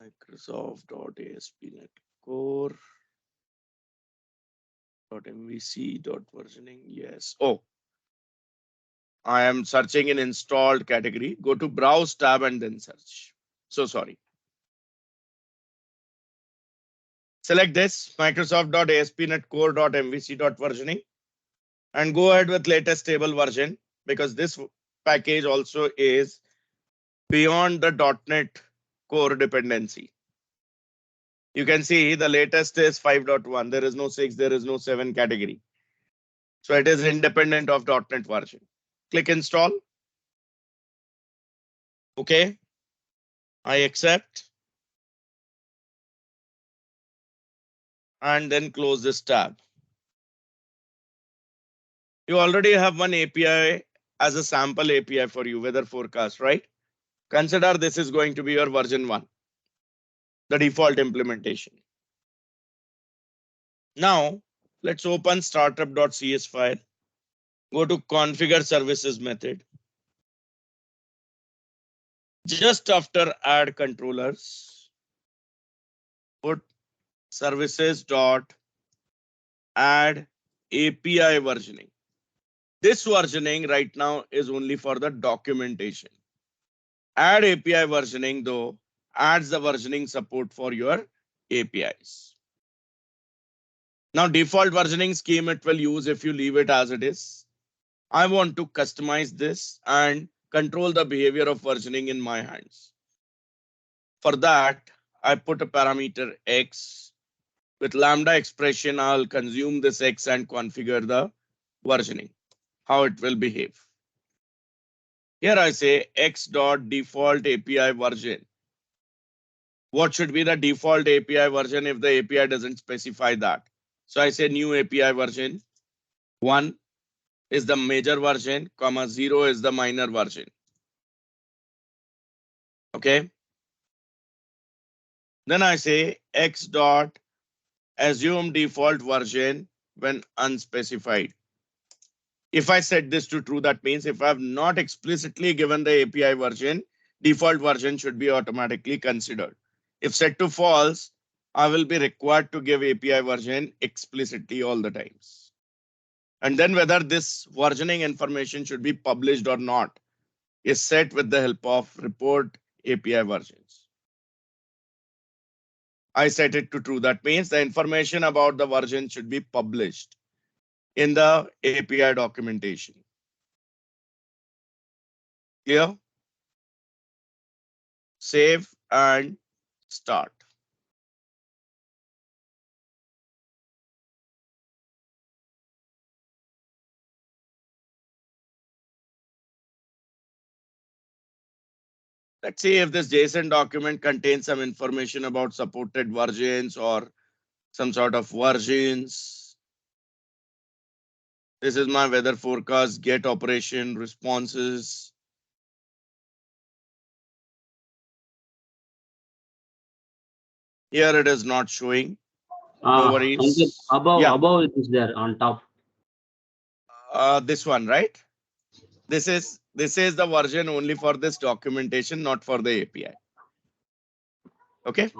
Microsoft.ASP.NET Core.MVC.versioning. Yes. Oh, I am searching in installed category. Go to browse tab and then search. So sorry. Select this Microsoft.ASP.NET Core.MVC.versioning and go ahead with latest stable version, because this package also is beyond the .NET Core dependency. You can see the latest is 5.1. There is no 6, there is no 7 category. So it is independent of .NET version. Click install. Okay. I accept. And then close this tab. You already have one API as a sample API for you, weather forecast, right? Consider this is going to be your version 1, the default implementation. Now, let's open startup.cs file. Go to configure services method. Just after add controllers, put services dot add API versioning. This versioning right now is only for the documentation. Add API versioning though adds the versioning support for your APIs. Now default versioning scheme it will use if you leave it as it is. I want to customize this and control the behavior of versioning in my hands. For that, I put a parameter X With lambda expression, I'll consume this X and configure the versioning, how it will behave. Here I say X dot default API version. What should be the default API version if the API doesn't specify that? So I say new API version. 1 is the major version, comma 0 is the minor version. Okay. Then I say X dot assume default version when unspecified. If I set this to true, that means if I have not explicitly given the API version, default version should be automatically considered. If set to false, I will be required to give API version explicitly all the times. And then whether this versioning information should be published or not is set with the help of report API versions. I set it to true. That means the information about the version should be published in the API documentation. Clear? Save and start. Let's see if this JSON document contains some information about supported versions or some sort of versions. This is my weather forecast, get operation responses. Here it is not showing. No worries. Above, Yeah. above it is there on top. This one, right? This is the version only for this documentation, not for the API. Okay.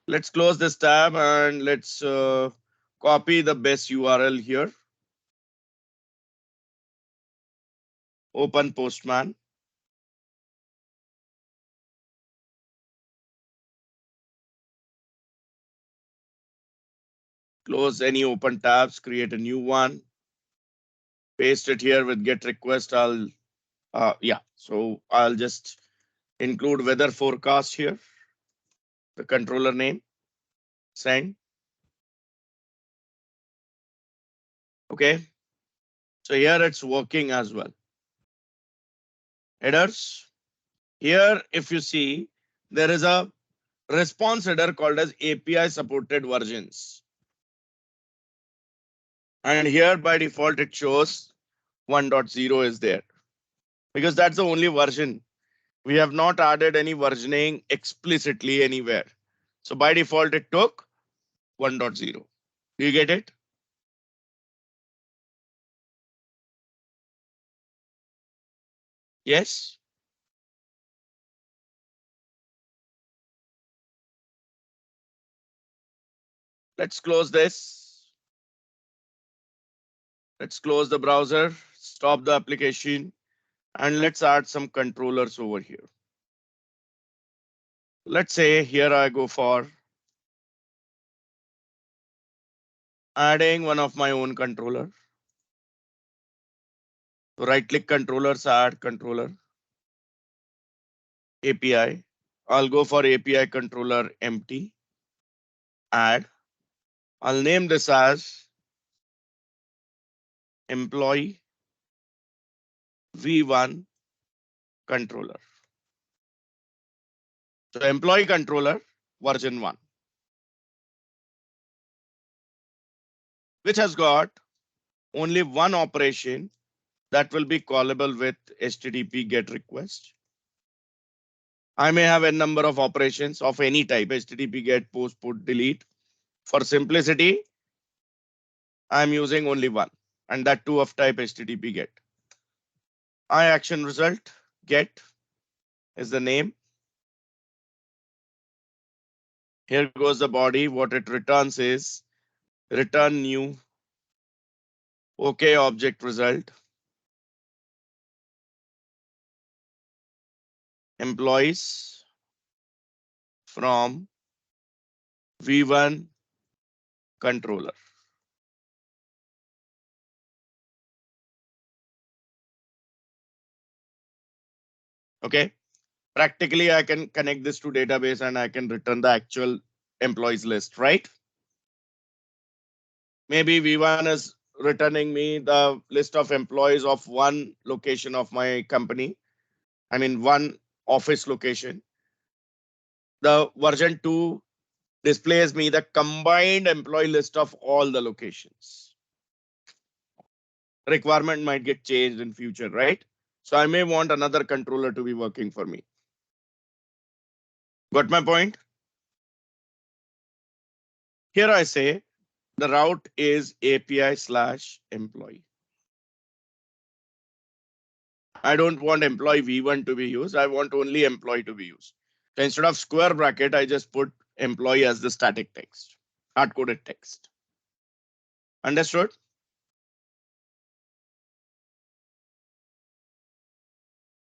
Let's close this tab and let's copy the best URL here. Open Postman. Close any open tabs, create a new one. Paste it here with get request. So I'll just include weather forecast here. The controller name, send. Okay. So here it's working as well. Headers. Here, if you see, there is a response header called as API supported versions. And here by default, it shows 1.0 is there because that's the only version. We have not added any versioning explicitly anywhere. So by default, it took 1.0. Do you get it? Yes. Let's close this. Let's close the browser, stop the application, and let's add some controllers over here. Let's say here I go for adding one of my own controller. So right click controllers, add controller, API. I'll go for API controller empty, add. I'll name this as employee V1 controller. So employee controller version 1, which has got only one operation that will be callable with HTTP GET request. I may have a number of operations of any type, HTTP GET, post, put, delete. For simplicity, I'm using only one, and that too of type HTTP GET. I action result get is the name. Here goes the body. What it returns is return new OK object result. Employees from V1 controller. Okay. Practically, I can connect this to database and I can return the actual employees list, right? Maybe V1 is returning me the list of employees of one location of my company. I mean, one office location. The version 2 displays me the combined employee list of all the locations. Requirement might get changed in future, right? So I may want another controller to be working for me. Got my point? Here I say the route is API/employee. I don't want employee V1 to be used. I want only employee to be used. So instead of square bracket, I just put employee as the static text, hard-coded text. Understood?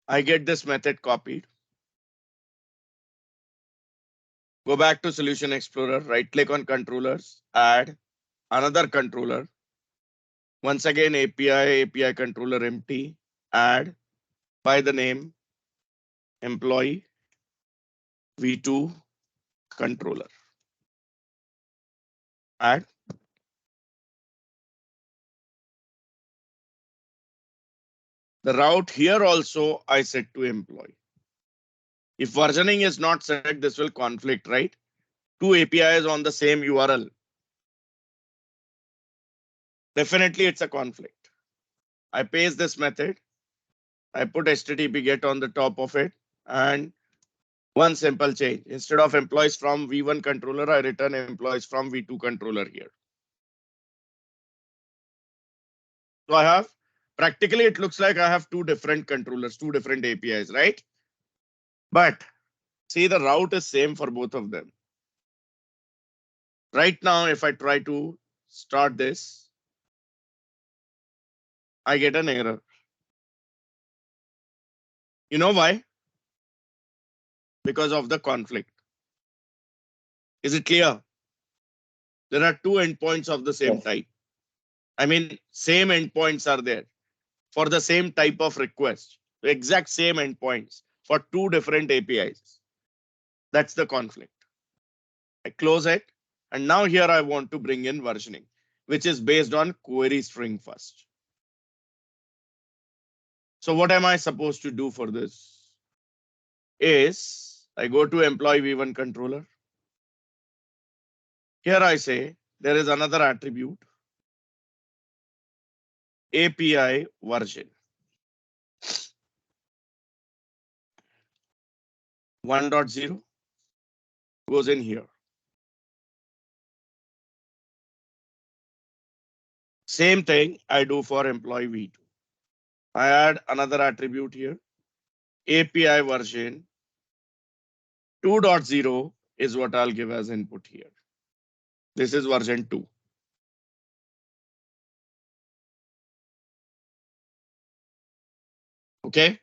I get this method copied. Go back to Solution Explorer, right click on controllers, add another controller. Once again, API controller empty, add by the name employee V2 controller. Add. The route here also I set to employee. If versioning is not set, this will conflict, right? Two APIs on the same URL. Definitely it's a conflict. I paste this method. I put HTTP GET on the top of it and one simple change. Instead of employees from V1 controller, I return employees from V2 controller here. So I have, practically it looks like I have two different controllers, two different APIs, right? But see, the route is same for both of them. Right now, if I try to start this, I get an error. You know why? Because of the conflict. Is it clear? There are two endpoints of the same Yes. type. I mean, same endpoints are there for the same type of request. The exact same endpoints for two different APIs. That's the conflict. I close it. And now here I want to bring in versioning, which is based on query string first. So what am I supposed to do for this? Is I go to employee V1 controller. Here I say there is another attribute, API version. 1.0 goes in here. Same thing I do for employee V2. I add another attribute here, API version 2.0 is what I'll give as input here. This is version 2. Okay.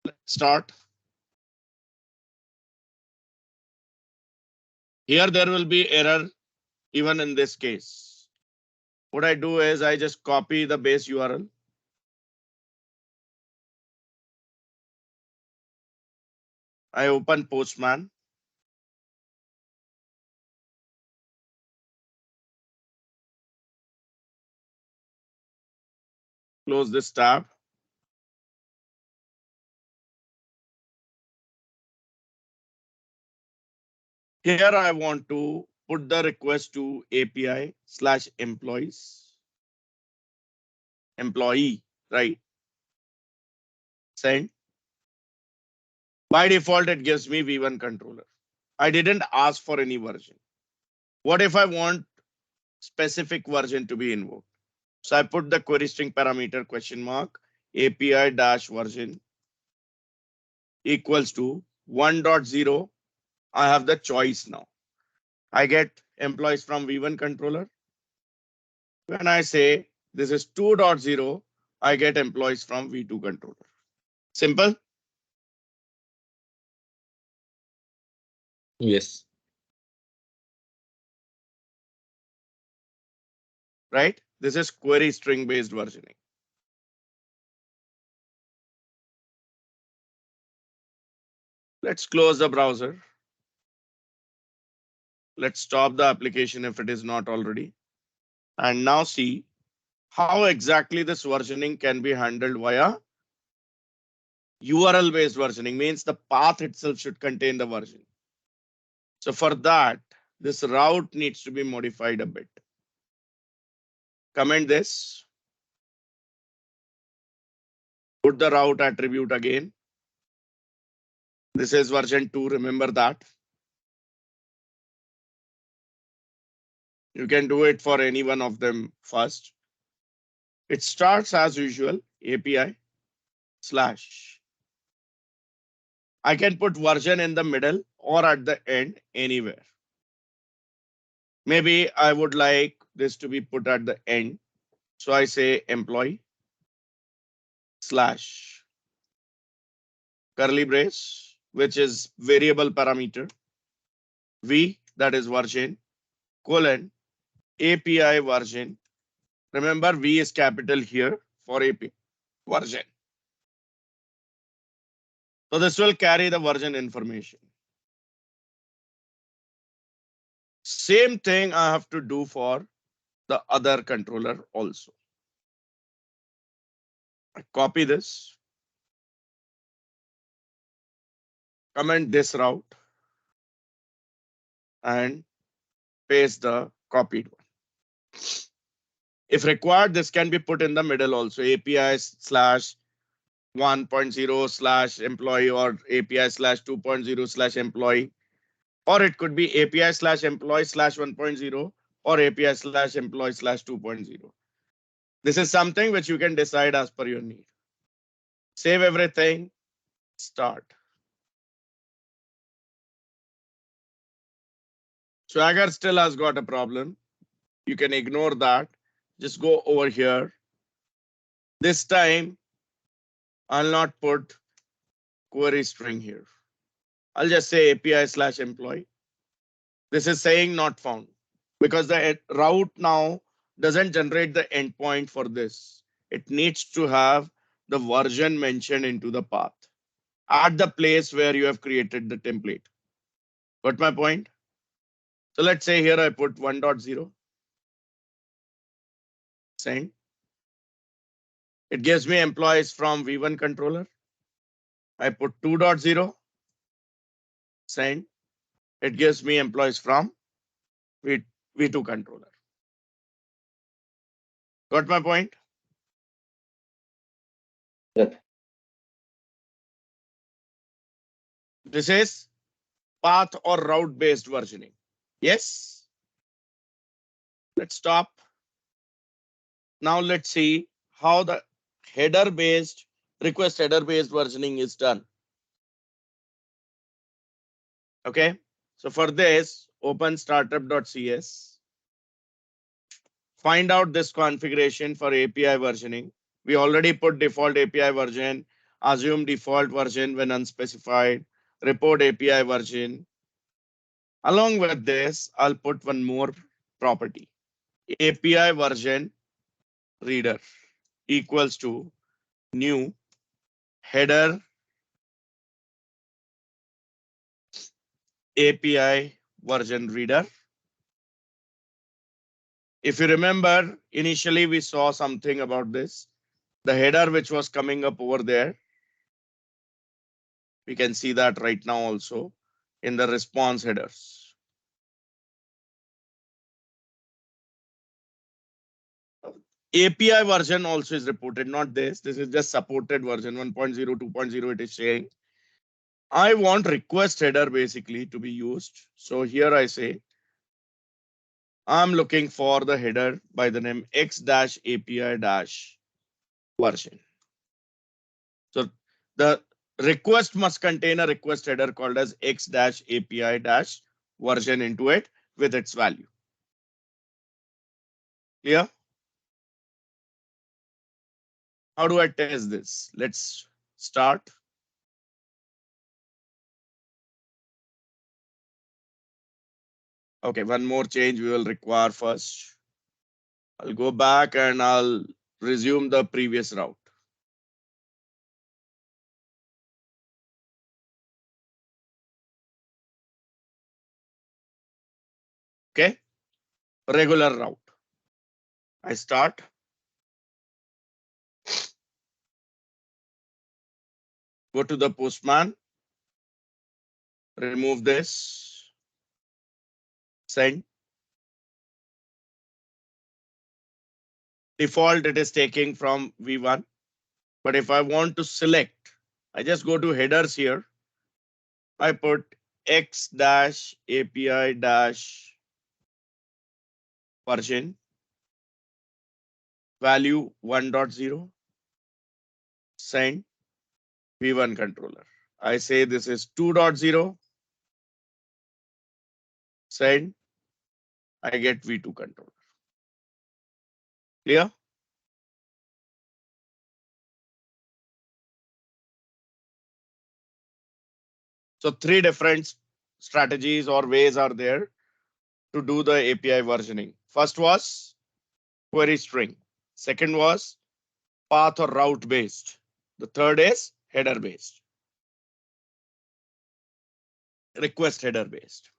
Let's start. Here there will be error even in this case. What I do is I just copy the base URL. I open Postman. Close this tab. Here I want to put the request to API/employees. Employee, right? Send. By default, it gives me V1 controller. I didn't ask for any version. What if I want specific version to be invoked? So I put the query string parameter question mark API-version equals to 1.0. I have the choice now. I get employees from V1 controller. When I say this is 2.0, I get employees from V2 controller. Simple. Yes. Right? This is query string based versioning. Let's close the browser. Let's stop the application if it is not already. And now see how exactly this versioning can be handled via URL based versioning. Means the path itself should contain the version. So for that, this route needs to be modified a bit. Comment this. Put the route attribute again. This is version 2, remember that. You can do it for any one of them first. It starts as usual, API slash. I can put version in the middle or at the end, anywhere. Maybe I would like this to be put at the end. So I say employee slash curly brace, which is variable parameter, V, that is version, colon, API version. Remember, V is capital here for API version. So this will carry the version information. Same thing I have to do for the other controller also. I copy this, comment this route, and paste the copied one. If required, this can be put in the middle also, API slash 1.0 slash employee or API slash 2.0 slash employee, or it could be API slash employee slash 1.0 or API slash employee slash 2.0. This is something which you can decide as per your need. Save everything, start. Swagger still has got a problem. You can ignore that. Just go over here. This time, I'll not put query string here. I'll just say API slash employee. This is saying not found because the route now doesn't generate the endpoint for this. It needs to have the version mentioned into the path at the place where you have created the template. Got my point? So let's say here I put 1.0. Send. It gives me employees from V1 controller. I put 2.0. Send. It gives me employees from V2 controller. Got my point? Yes. This is path or route based versioning. Yes. Let's stop. Now let's see how the header based request header based versioning is done. Okay. So for this, open startup.cs. Find out this configuration for API versioning. We already put default API version, assume default version when unspecified, report API version. Along with this, I'll put one more property. API version reader equals to new header API version reader. If you remember, initially we saw something about this. The header which was coming up over there. We can see that right now also in the response headers. API version also is reported, not this. This is just supported version 1.0, 2.0 it is saying. I want request header basically to be used. So here I say, I'm looking for the header by the name x-API-version. So the request must contain a request header called as x-API-version into it with its value. Clear? How do I test this? Let's start. Okay, one more change we will require first. I'll go back and I'll resume the previous route. Okay, regular route. I start. Go to the postman. Remove this. Send. Default, it is taking from V1. But if I want to select, I just go to headers here. I put X dash API dash version value 1.0 send V1 controller. I say this is 2.0 send. I get V2 controller. Clear? So three different strategies or ways are there to do the API versioning. First was query string. Second was path or route based. The third is header based. Request header based,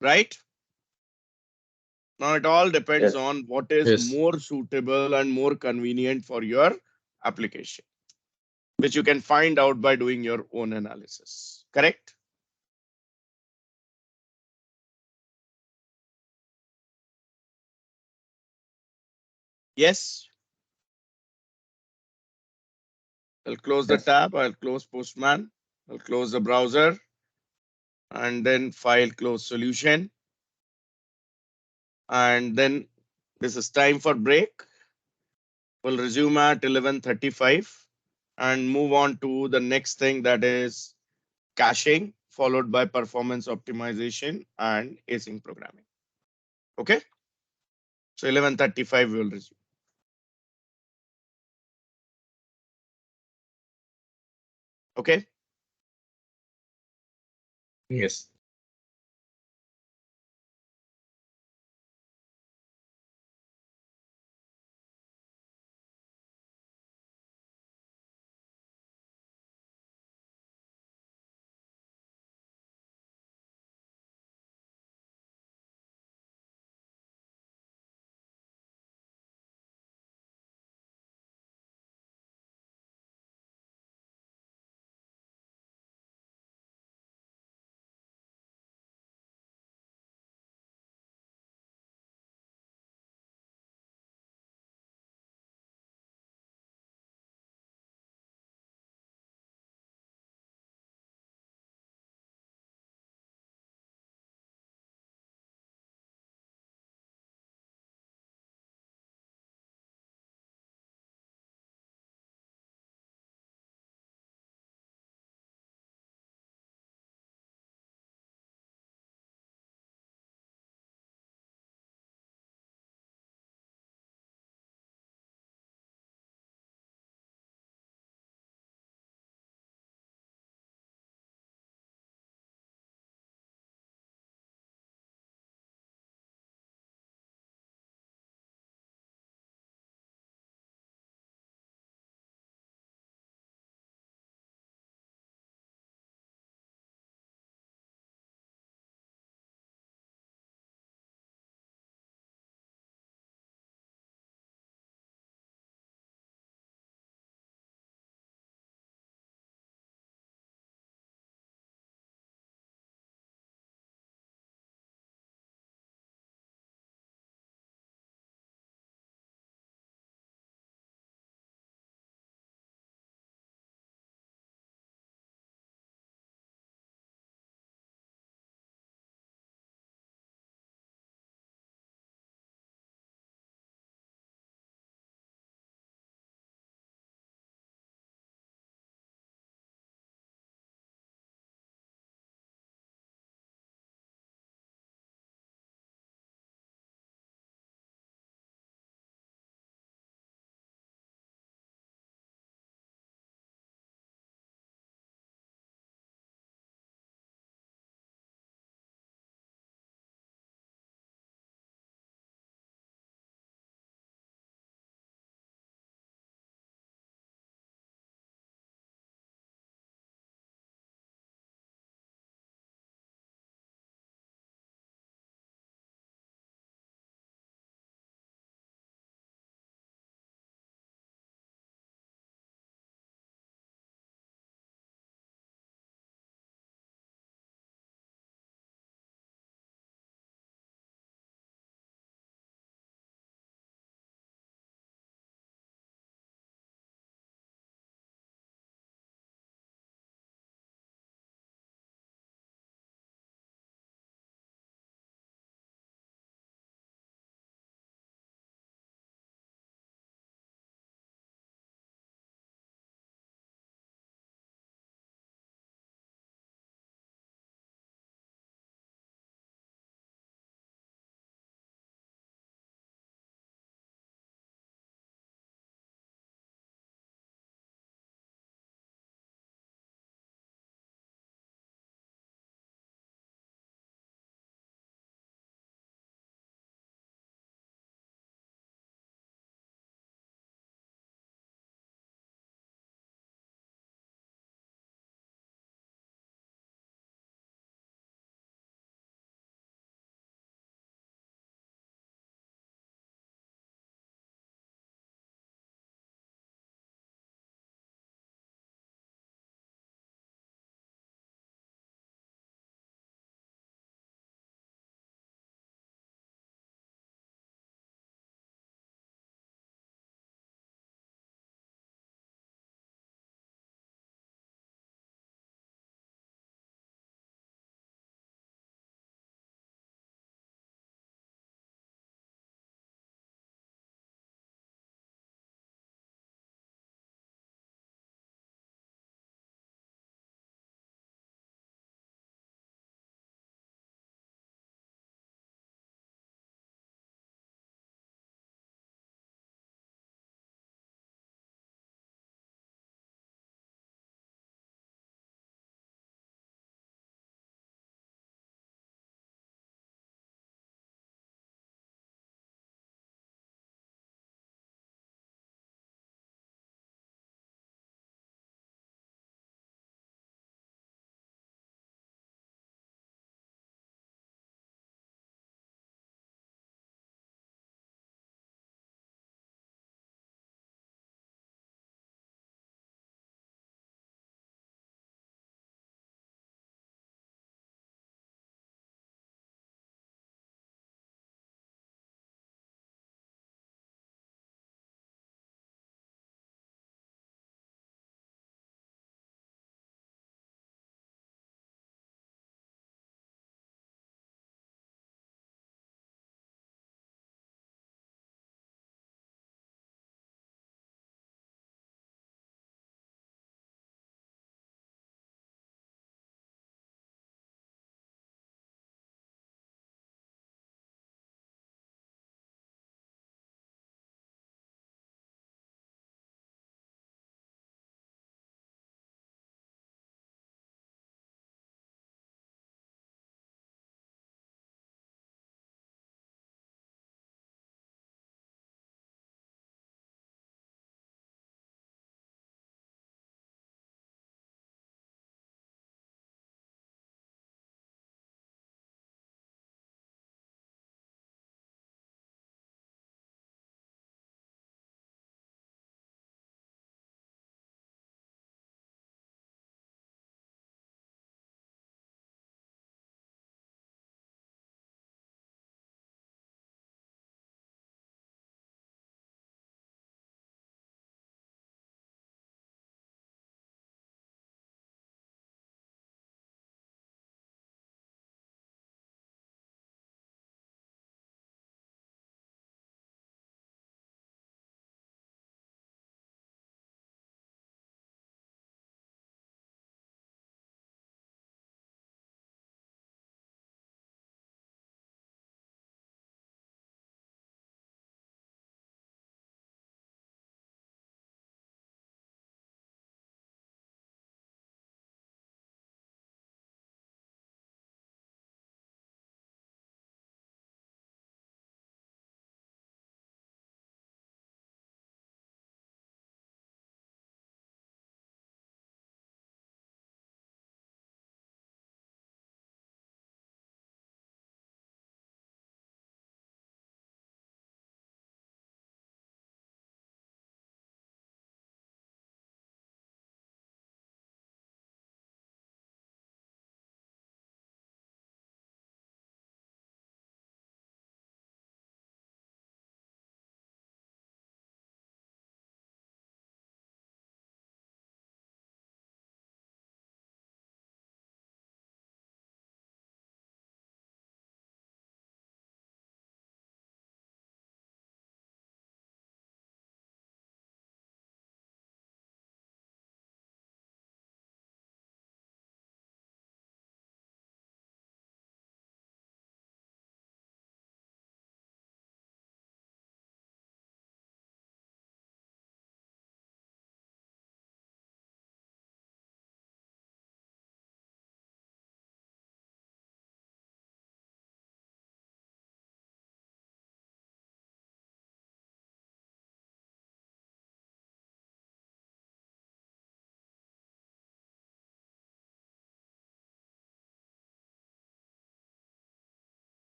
right? Now it all depends Yes. on what is Yes. more suitable and more convenient for your application, which you can find out by doing your own analysis. Correct? Yes. I'll close the Yes. tab. I'll close Postman. I'll close the browser and then file close solution. And then this is time for break. We'll resume at 11:35 and move on to the next thing, that is caching, followed by performance optimization and async programming. Okay. So 11:35 we will resume. Okay. Yes.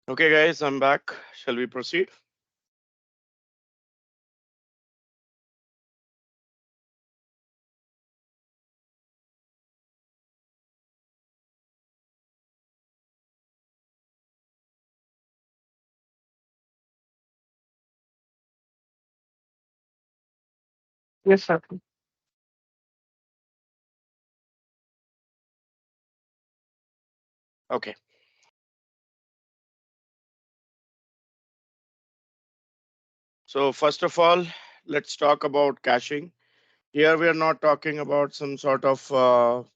Okay, guys, I'm back. Shall we proceed? Yes, sir. Okay. So first of all, let's talk about caching. Here we are not talking about some sort of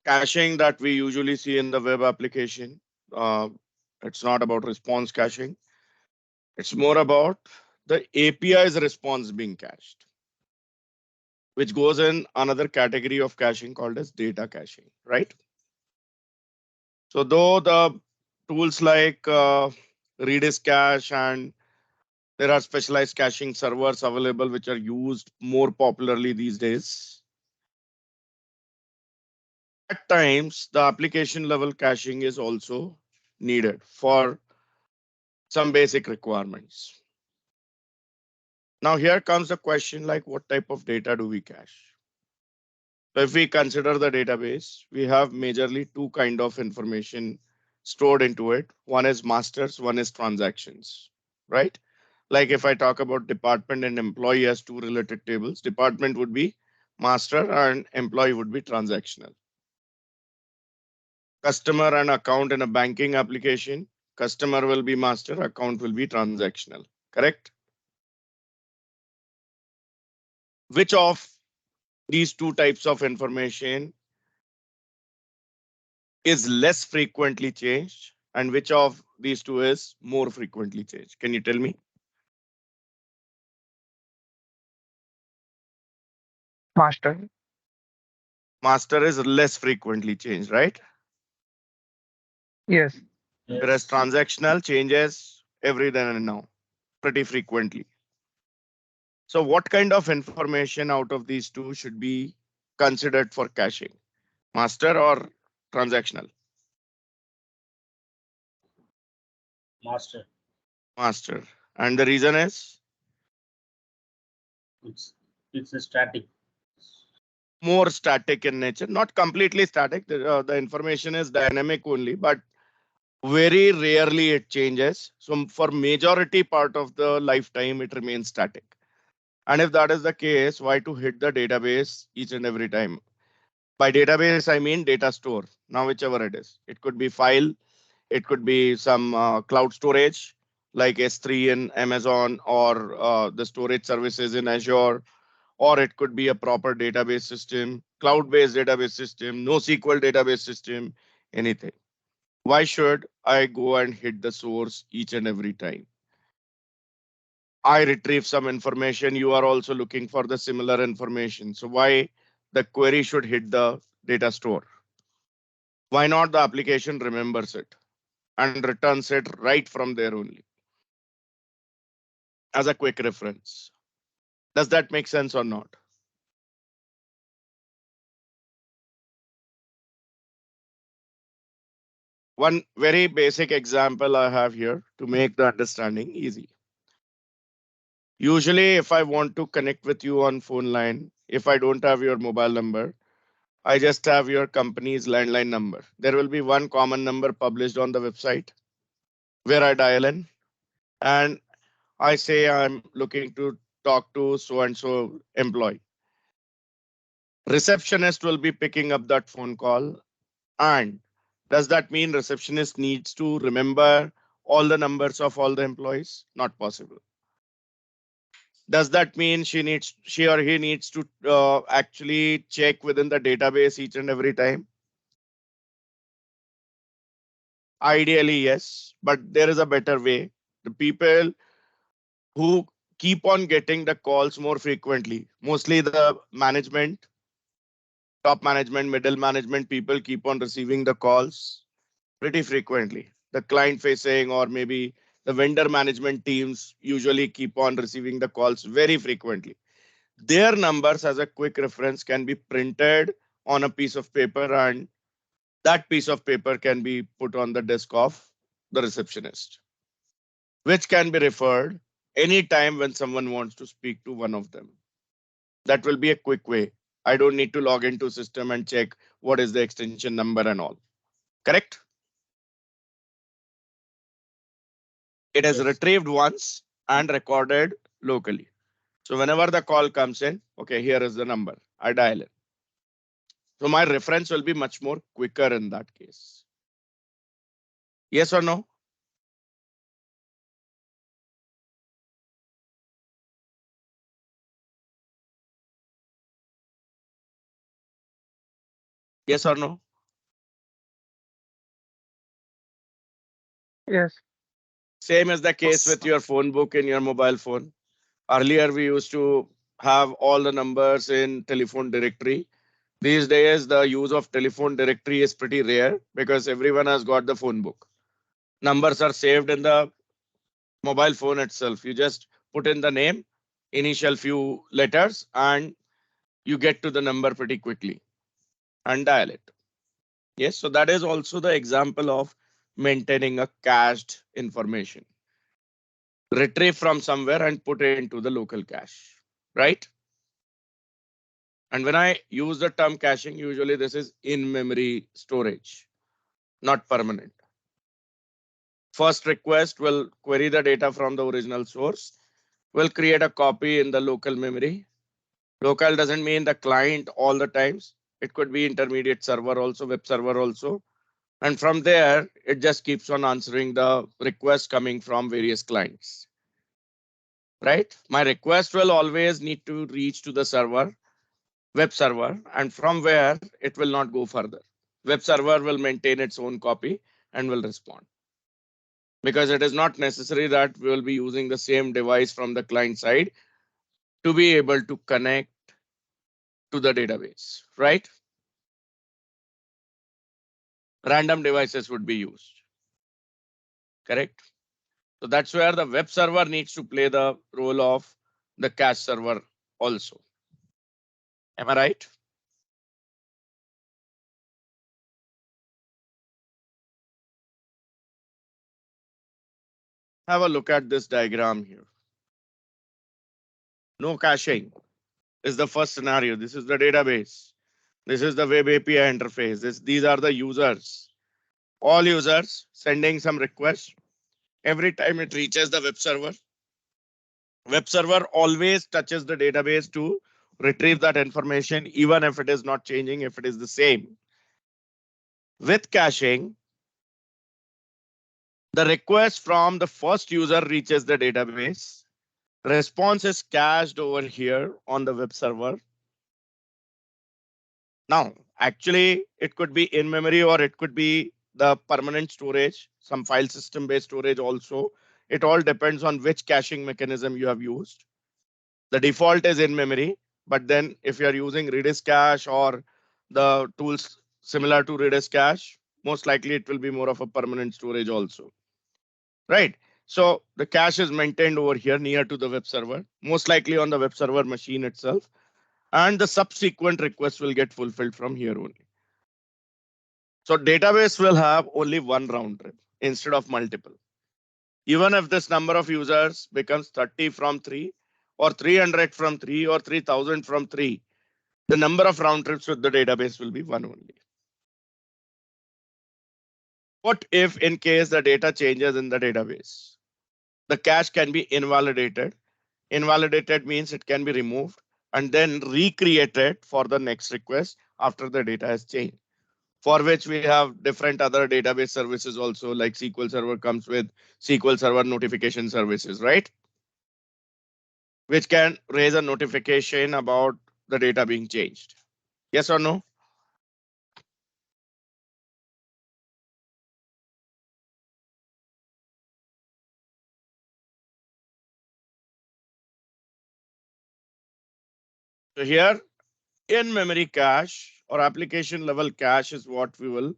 caching that we usually see in the web application. Uh, it's not about response caching. It's more about the API's response being cached, which goes in another category of caching called as data caching, right? So though the tools like Redis cache and there are specialized caching servers available which are used more popularly these days, at times the application level caching is also needed for some basic requirements. Now here comes the question like what type of data do we cache? So if we consider the database, we have majorly two kind of information stored into it. One is masters, one is transactions, right? Like if I talk about department and employee as two related tables, department would be master and employee would be transactional. Customer and account in a banking application, customer will be master, account will be transactional, correct? Which of these two types of information is less frequently changed and which of these two is more frequently changed? Can you tell me? Master. Master is less frequently changed, right? Yes. Whereas Yes. transactional changes every then and now, pretty frequently. So what kind of information out of these two should be considered for caching? Master or transactional? Master. Master. And the reason is It's it's a static. more static in nature, not completely static. The information is dynamic only, but very rarely it changes. So for majority part of the lifetime, it remains static. And if that is the case, why to hit the database each and every time? By database, I mean data store. Now, whichever it is, it could be file, it could be some cloud storage like S3 in Amazon or the storage services in Azure, or it could be a proper database system, cloud-based database system, NoSQL database system, anything. Why should I go and hit the source each and every time? I retrieve some information. You are also looking for the similar information. So why the query should hit the data store? Why not the application remembers it and returns it right from there only as a quick reference? Does that make sense or not? One very basic example I have here to make the understanding easy. Usually, if I want to connect with you on phone line, if I don't have your mobile number, I just have your company's landline number. There will be one common number published on the website where I dial in and I say I'm looking to talk to so and so employee. Receptionist will be picking up that phone call. And does that mean receptionist needs to remember all the numbers of all the employees? Not possible. Does that mean she or he needs to actually check within the database each and every time? Ideally, yes, but there is a better way. The people who keep on getting the calls more frequently, mostly the management, top management, middle management people keep on receiving the calls pretty frequently. The client facing or maybe the vendor management teams usually keep on receiving the calls very frequently. Their numbers as a quick reference can be printed on a piece of paper and That piece of paper can be put on the desk of the receptionist, which can be referred anytime when someone wants to speak to one of them. That will be a quick way. I don't need to log into system and check what is the extension number and all. Correct? It is Yes. retrieved once and recorded locally. So whenever the call comes in, okay, here is the number. I dial it. So my reference will be much more quicker in that case. Yes or no? Yes or no? Yes. Same is the case with your phone book in your mobile phone. Earlier, we used to have all the numbers in telephone directory. These days, the use of telephone directory is pretty rare because everyone has got the phone book. Numbers are saved in the mobile phone itself. You just put in the name, initial few letters, and you get to the number pretty quickly and dial it. Yes, so that is also the example of maintaining a cached information. Retrieve from somewhere and put it into the local cache, right? And when I use the term caching, usually this is in-memory storage, not permanent. First request will query the data from the original source, will create a copy in the local memory. Local doesn't mean the client all the times. It could be intermediate server also, web server also. And from there, it just keeps on answering the requests coming from various clients. Right? My request will always need to reach to the server, web server, and from where it will not go further. Web server will maintain its own copy and will respond. Because it is not necessary that we will be using the same device from the client side to be able to connect to the database, right? Random devices would be used, correct? So that's where the web server needs to play the role of the cache server also. Am I right? Have a look at this diagram here. No caching is the first scenario. This is the database. This is the web API interface. These are the users. All users sending some request. Every time it reaches the web server always touches the database to retrieve that information, even if it is not changing, if it is the same. With caching, the request from the first user reaches the database. Response is cached over here on the web server. Now, actually, it could be in memory or it could be the permanent storage, some file system based storage also. It all depends on which caching mechanism you have used. The default is in memory, but then if you are using Redis cache or the tools similar to Redis cache, most likely it will be more of a permanent storage also, right? So the cache is maintained over here near to the web server, most likely on the web server machine itself, and the subsequent requests will get fulfilled from here only. So database will have only one round trip instead of multiple. Even if this number of users becomes 30 from 3 or 300 from 3 or 3000 from 3, the number of round trips with the database will be one only. What if in case the data changes in the database? The cache can be invalidated. Invalidated means it can be removed and then recreated for the next request after the data has changed. For which we have different other database services also, like SQL Server comes with SQL Server notification services, right? Which can raise a notification about the data being changed. Yes or no? So here in-memory cache or application level cache is what we will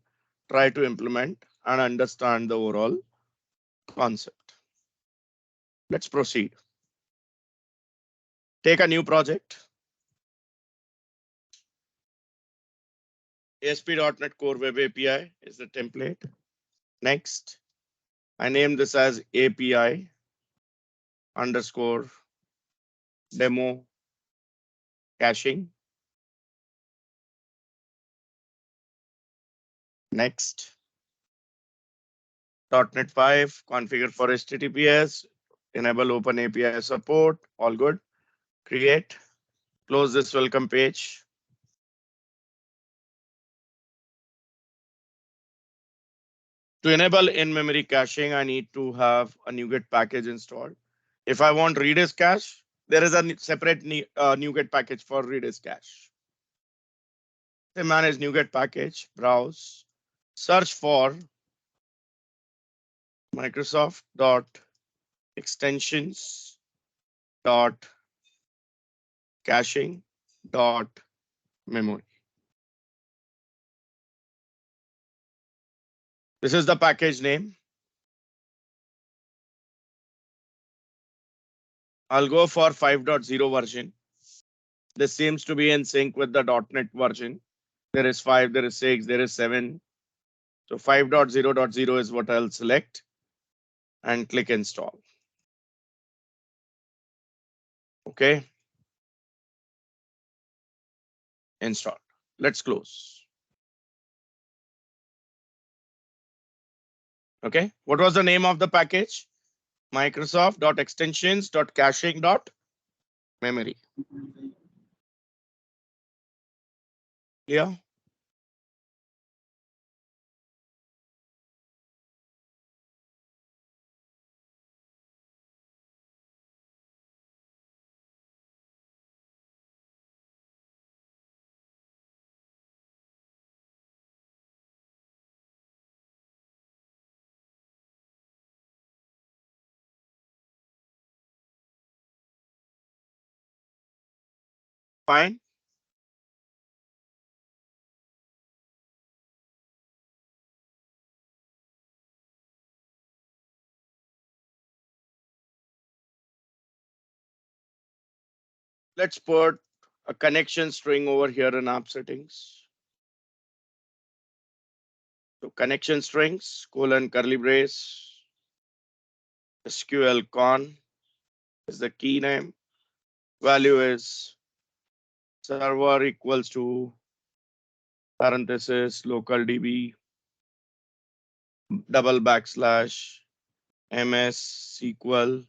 try to implement and understand the overall concept. Let's proceed. Take a new project. ASP.NET Core Web API is the template. Next, I name this as API underscore demo caching. Next, .NET 5 configure for HTTPS, enable open API support, all good. Create, close this welcome page. To enable in-memory caching, I need to have a NuGet package installed. If I want Redis cache, there is a separate NuGet package for Redis cache. Say manage NuGet package, browse, search for Microsoft dot extensions dot caching dot memory. This is the package name. I'll go for 5.0 version. This seems to be in sync with the .NET version. There is 5, there is 6, there is 7. So 5.0.0 is what I'll select and click install. Okay. Installed. Let's close. Okay. What was the name of the package? Microsoft.extensions.caching.memory. Yeah. Fine. Let's put a connection string over here in app settings. So connection strings, colon, curly brace, SQL con is the key name. Value is server equals to parenthesis local DB double backslash MS SQL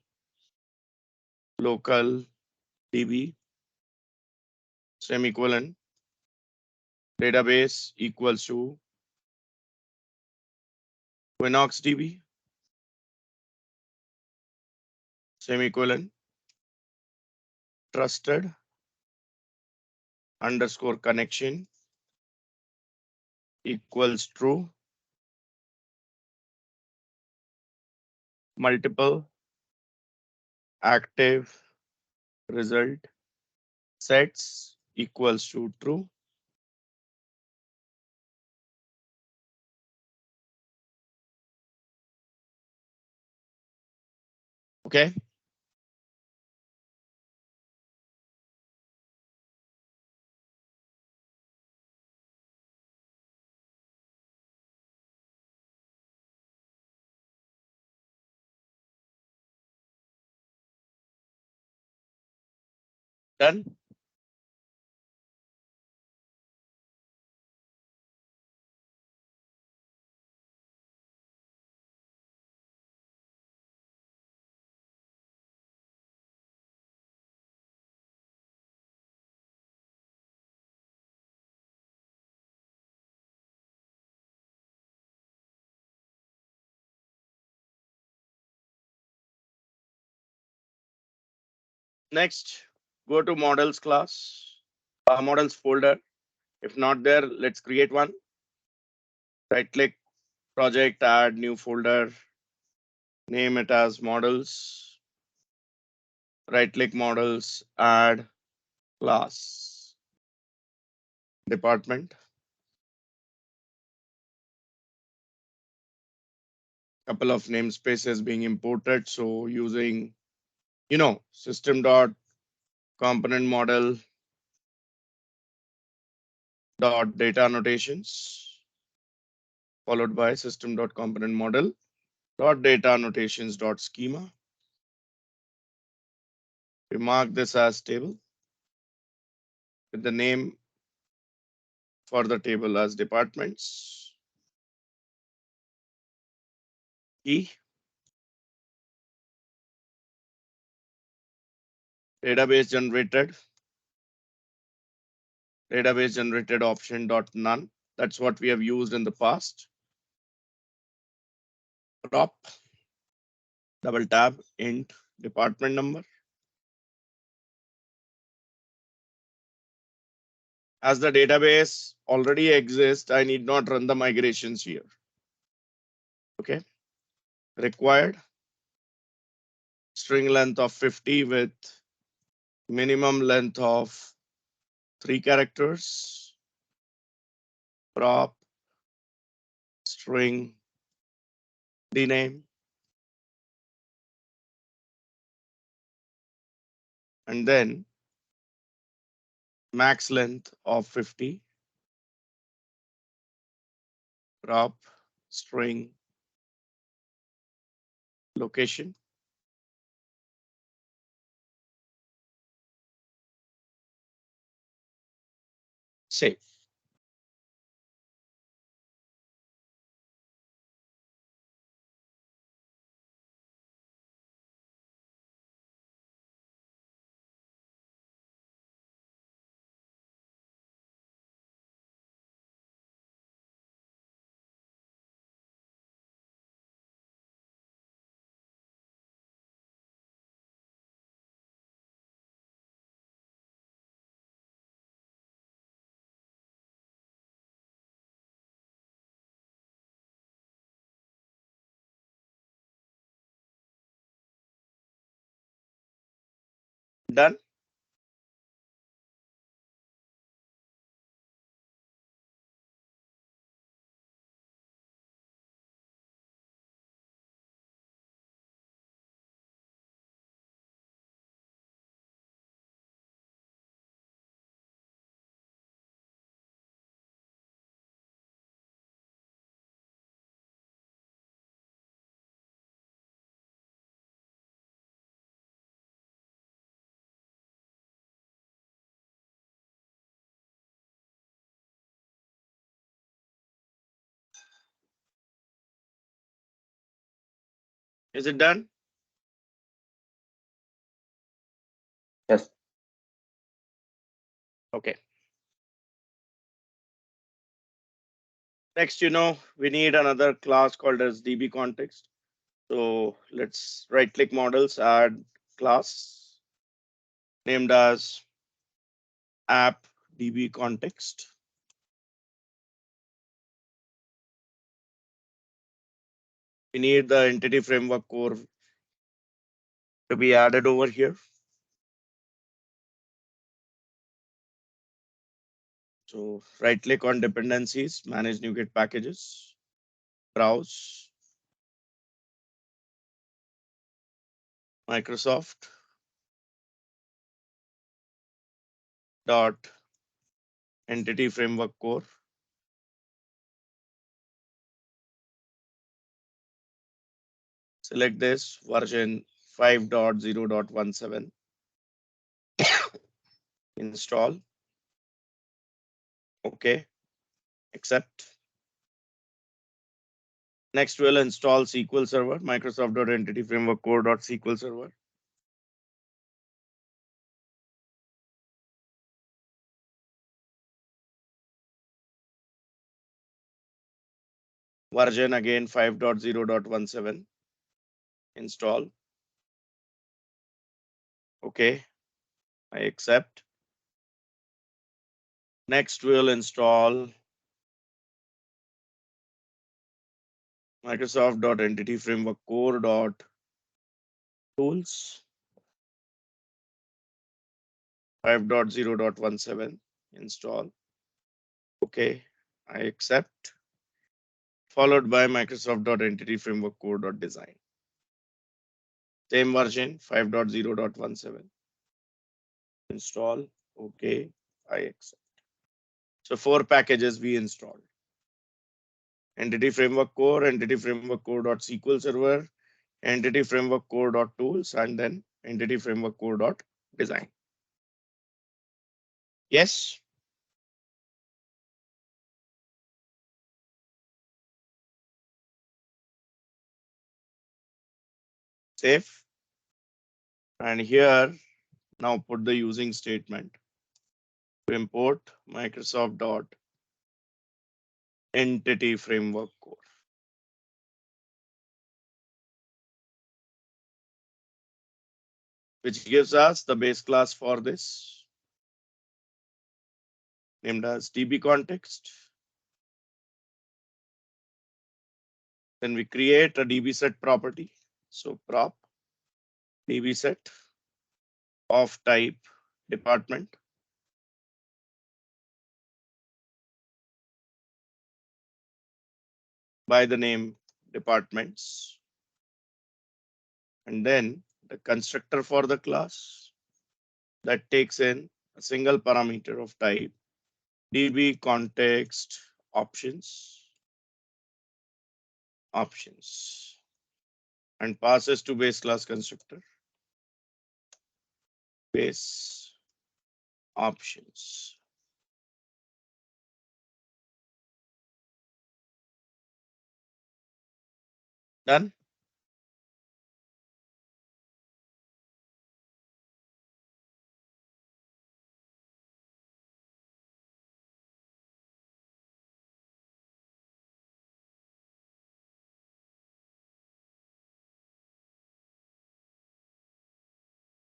local DB semicolon database equals to Quinnox DB semicolon trusted underscore connection equals true multiple active result sets equals to true. Okay. Done. Next, go to models class, models folder. If not there, let's create one. Right click project, add new folder, name it as models. Right click models, add class, department. Couple of namespaces being imported. So using, system dot component model dot data annotations, followed by system dot component model dot data annotations dot schema. We mark this as table with the name for the table as departments. Key, database generated option dot none. That's what we have used in the past. Prop, double tab, int department number. As the database already exists, I need not run the migrations here. Okay. Required string length of 50 with minimum length of 3 characters. Prop, string, the name, and then max length of 50. Prop, string, location. Save. Done. Is it done? Yes. Okay. Next, we need another class called as DB context. So let's right click models, add class named as app DB context. We need the entity framework core to be added over here. So right click on dependencies, manage NuGet packages, browse, Microsoft dot entity framework core. Select this version 5.0.17. Install. Okay. Accept. Next, we'll install SQL Server, Microsoft.entity framework core.SQL Server. Version again 5.0.17. Install. Okay. I accept. Next, we'll install Microsoft.entity framework core.tools 5.0.17. Install. Okay. I accept. Followed by Microsoft.entity framework core.design. Same version 5.0.17. Install. Okay. I accept. So 4 packages we installed. Entity Framework Core, Entity Framework Core.SQL Server, Entity Framework Core.Tools, and then Entity Framework Core.Design. Yes. Safe. And here, now put the using statement to import Microsoft dot entity framework core. Which gives us the base class for this, named as DB context. Then we create a DB set property. So prop DB set of type department. By the name departments. And then the constructor for the class that takes in a single parameter of type DB context options and passes to base class constructor base options. Done.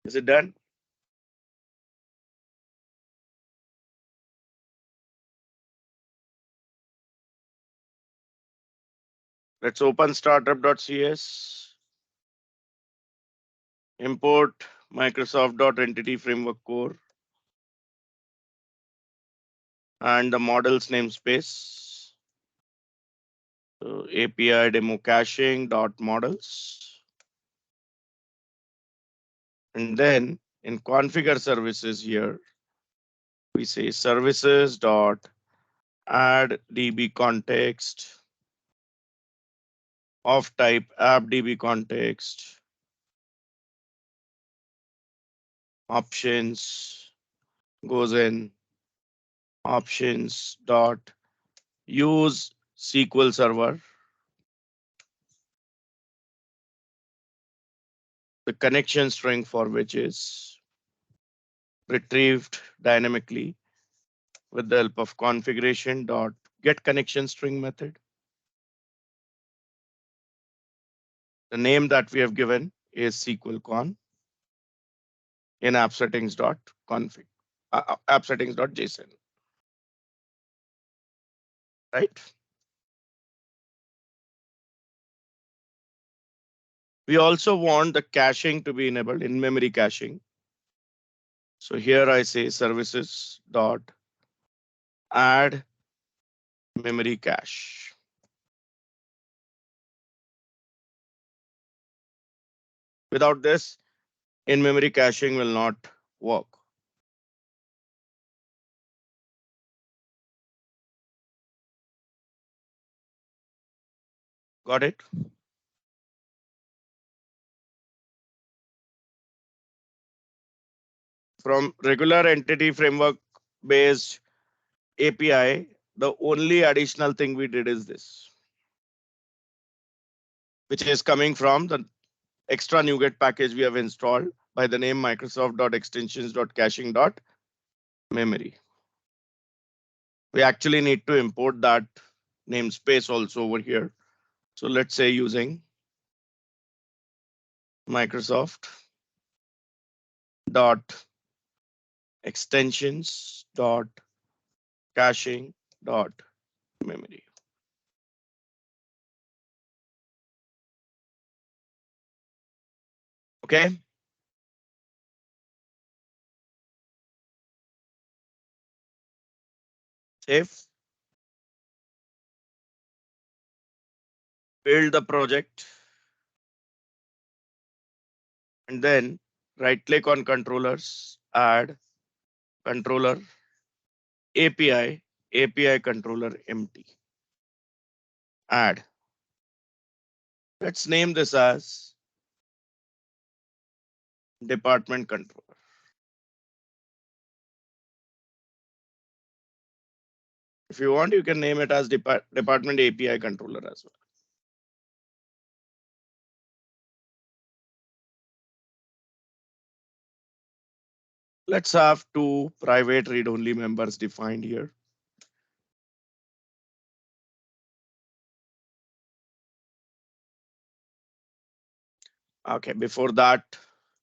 Is it done? Let's open startup.cs. Import Microsoft.entity framework core and the models namespace. So API demo caching dot models. And then in configure services here, we say services dot add DB context of type app DB context options goes in options dot use SQL Server. The connection string for which is retrieved dynamically with the help of configuration dot get connection string method. The name that we have given is SQLcon in app settings dot config app settings dot JSON. Right? We also want the caching to be enabled in memory caching. So here I say services dot add memory cache. Without this, in-memory caching will not work. Got it? From regular entity framework based API, the only additional thing we did is this, which is coming from the extra NuGet package we have installed by the name Microsoft.extensions.caching.memory. We actually need to import that namespace also over here. So let's say using Microsoft dot extensions dot caching dot memory. Okay. Save. Build the project. And then right click on controllers, add controller API API controller empty. Add. Let's name this as department controller. If you want, you can name it as department API controller as well. Let's have two private read-only members defined here. Okay, before that,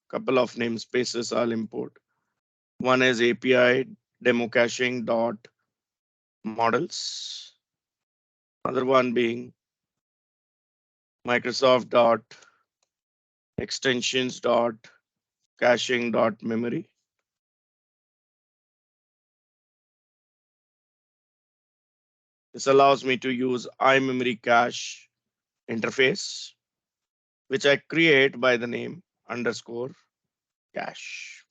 couple of namespaces I'll import. One is API demo caching dot models. Other one being Microsoft dot extensions dot caching dot memory. This allows me to use iMemory cache interface, which I create by the name underscore cache.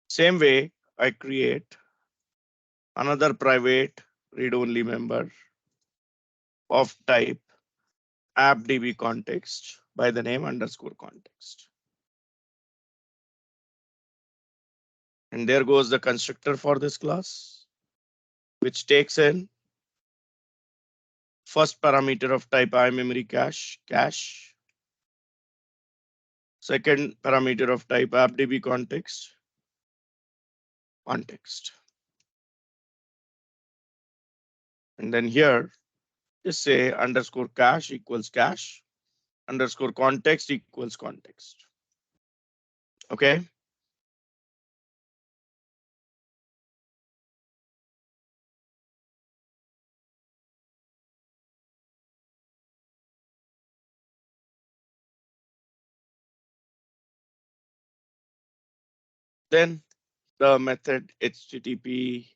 Same way, I create another private read-only member of type appdb context by the name underscore context. And there goes the constructor for this class, which takes in first parameter of type iMemory cache, second parameter of type appdb context. And then here, just say underscore cache equals cache, underscore context equals context. Okay. Then the method HTTP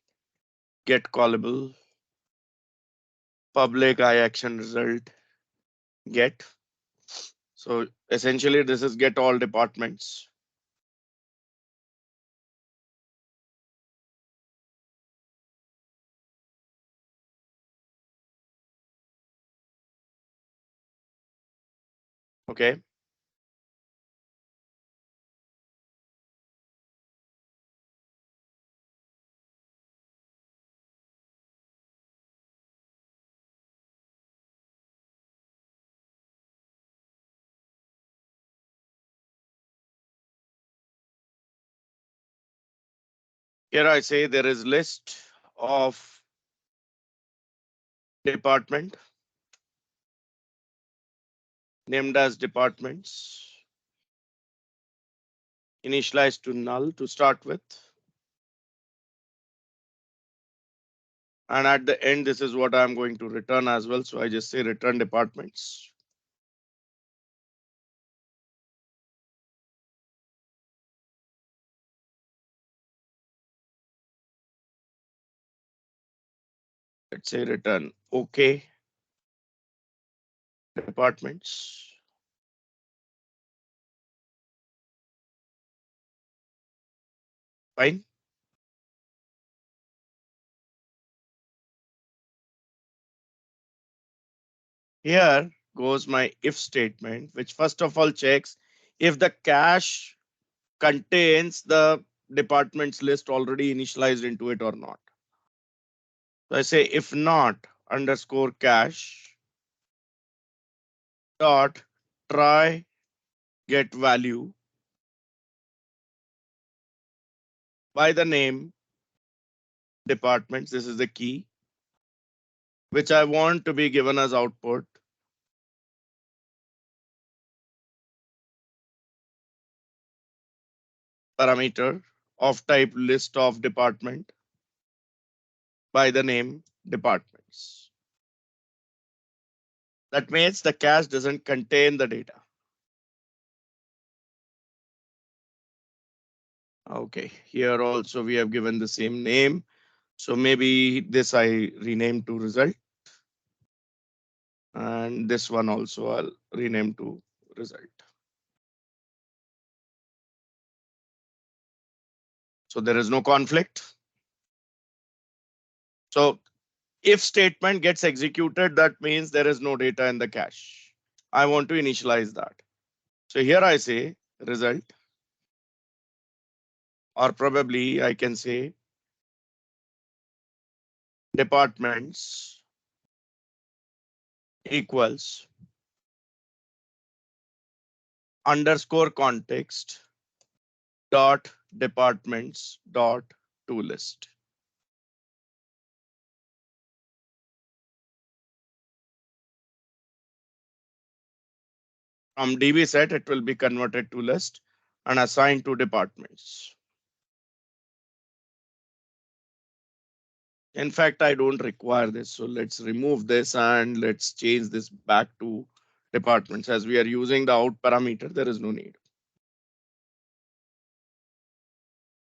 get callable public iAction result get. So essentially this is get all departments. Okay. Here I say there is list of department named as departments initialized to null to start with. And at the end, this is what I'm going to return as well. So I just say return departments. Let's say return OK departments. Fine. Here goes my if statement, which first of all checks if the cache contains the departments list already initialized into it or not. So I say if not underscore cache dot try get value by the name departments. This is the key which I want to be given as output. Parameter of type list of department by the name departments. That means the cache doesn't contain the data. Okay, here also we have given the same name. So maybe this I rename to result. And this one also I'll rename to result. So there is no conflict. So if statement gets executed, that means there is no data in the cache. I want to initialize that. So here I say result, or probably I can say departments equals underscore context dot departments dot to list. From DB set, it will be converted to list and assigned to departments. In fact, I don't require this. So let's remove this and let's change this back to departments. As we are using the out parameter, there is no need.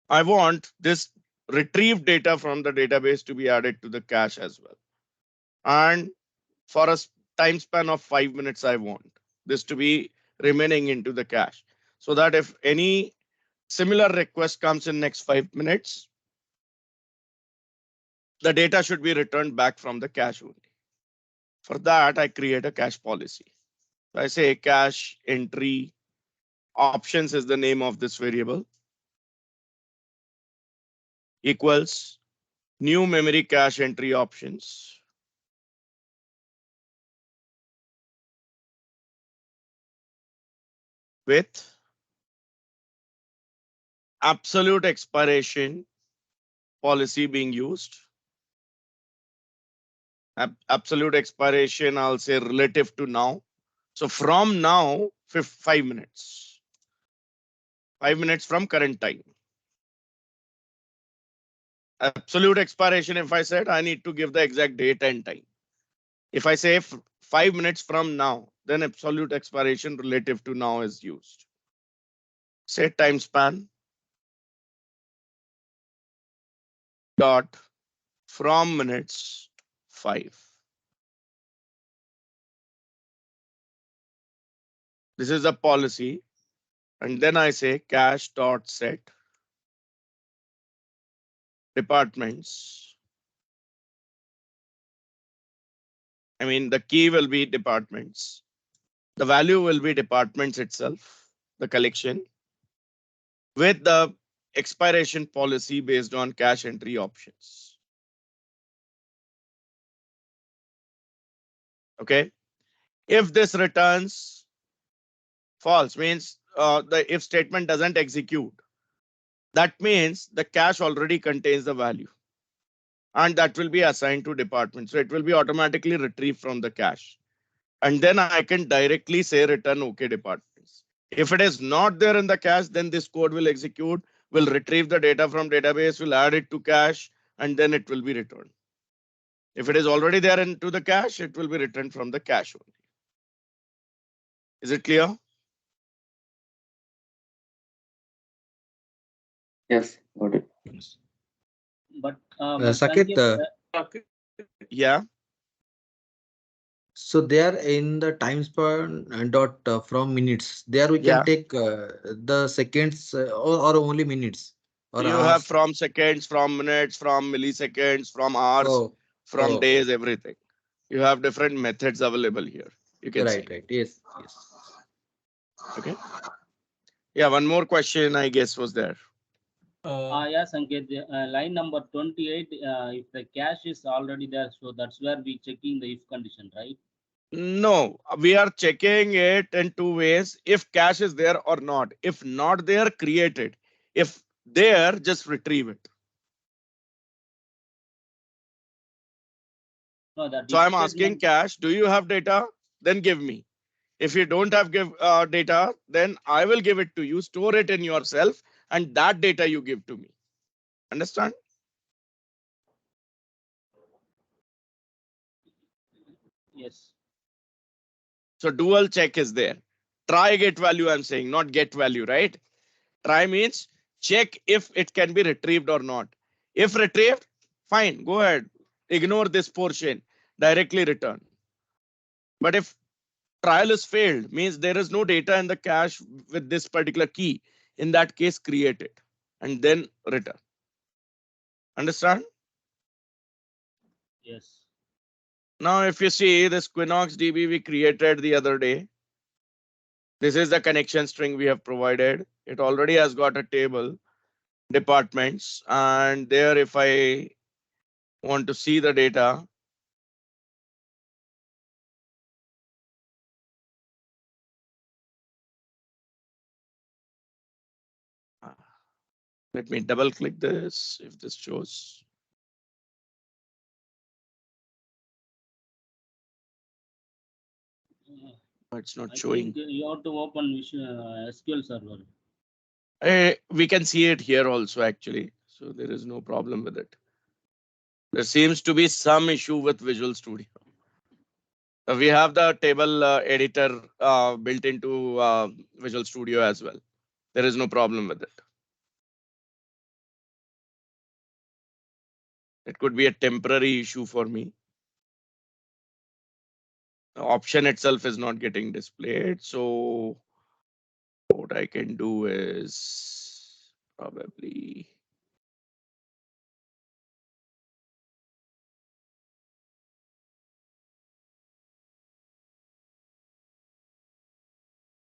I want this retrieved data from the database to be added to the cache as well. And for a time span of 5 minutes, I want this to be remaining into the cache so that if any similar request comes in next 5 minutes, the data should be returned back from the cache only. For that, I create a cache policy. I say cache entry options is the name of this variable equals new memory cache entry options with absolute expiration policy being used. Absolute expiration, I'll say relative to now. So from now, 5 minutes. 5 minutes from current time. Absolute expiration, if I said, I need to give the exact date and time. If I say 5 minutes from now, then absolute expiration relative to now is used. Say time span dot from minutes 5. This is a policy. And then I say cache dot set departments. I mean, the key will be departments. The value will be departments itself, the collection, with the expiration policy based on cache entry options. Okay. If this returns false, means the if statement doesn't execute, that means the cache already contains the value and that will be assigned to department. So it will be automatically retrieved from the cache. And then I can directly say return OK departments. If it is not there in the cache, then this code will execute, will retrieve the data from database, will add it to cache, and then it will be returned. If it is already there into the cache, it will be returned from the cache only. Is it clear? Yes, got it. But Saket, Yeah. so there in the time span dot from minutes, there we Yeah. can take the seconds or only minutes or You have hours. from seconds, from minutes, from milliseconds, from hours, Oh, from oh, days, everything. You have different methods available here. You can see. right. Yes, yes. Okay. Yeah, one more question, I guess, was there. yeah, Sanket, line number 28, if the cache is already there, so that's where we checking the if condition, right? No, we are checking it in 2 ways. If cache is there or not. If not there, create it. If there, just retrieve it. No, that So if I'm asking statement, cache, do you have data? Then give me. If you don't have data, then I will give it to you, store it in yourself, and that data you give to me. Understand? yes. So dual check is there. Try get value, I'm saying, not get value, right? Try means check if it can be retrieved or not. If retrieved, fine, go ahead. Ignore this portion, directly return. But if trial is failed, means there is no data in the cache with this particular key. In that case, create it and then return. Understand? Yes. Now, if you see this Quinnox DB we created the other day, this is the connection string we have provided. It already has got a table, departments, and there if I want to see the data, let me double click this if this shows. It's not I showing. think you have to open SQL server. We can see it here also actually, so there is no problem with it. There seems to be some issue with Visual Studio. We have the table editor built into Visual Studio as well. There is no problem with it. It could be a temporary issue for me. The option itself is not getting displayed. So what I can do is probably.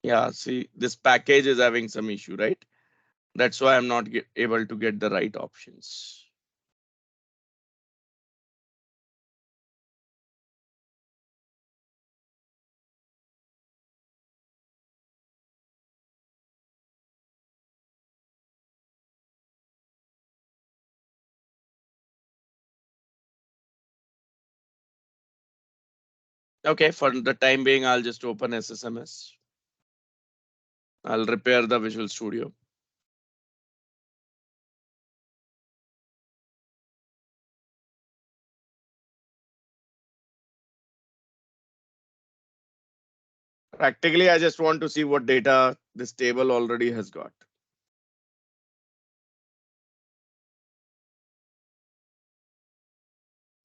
Yeah, see, this package is having some issue, right? That's why I'm not able to get the right options. Okay, for the time being, I'll just open SSMS. I'll repair the Visual Studio. Practically, I just want to see what data this table already has got.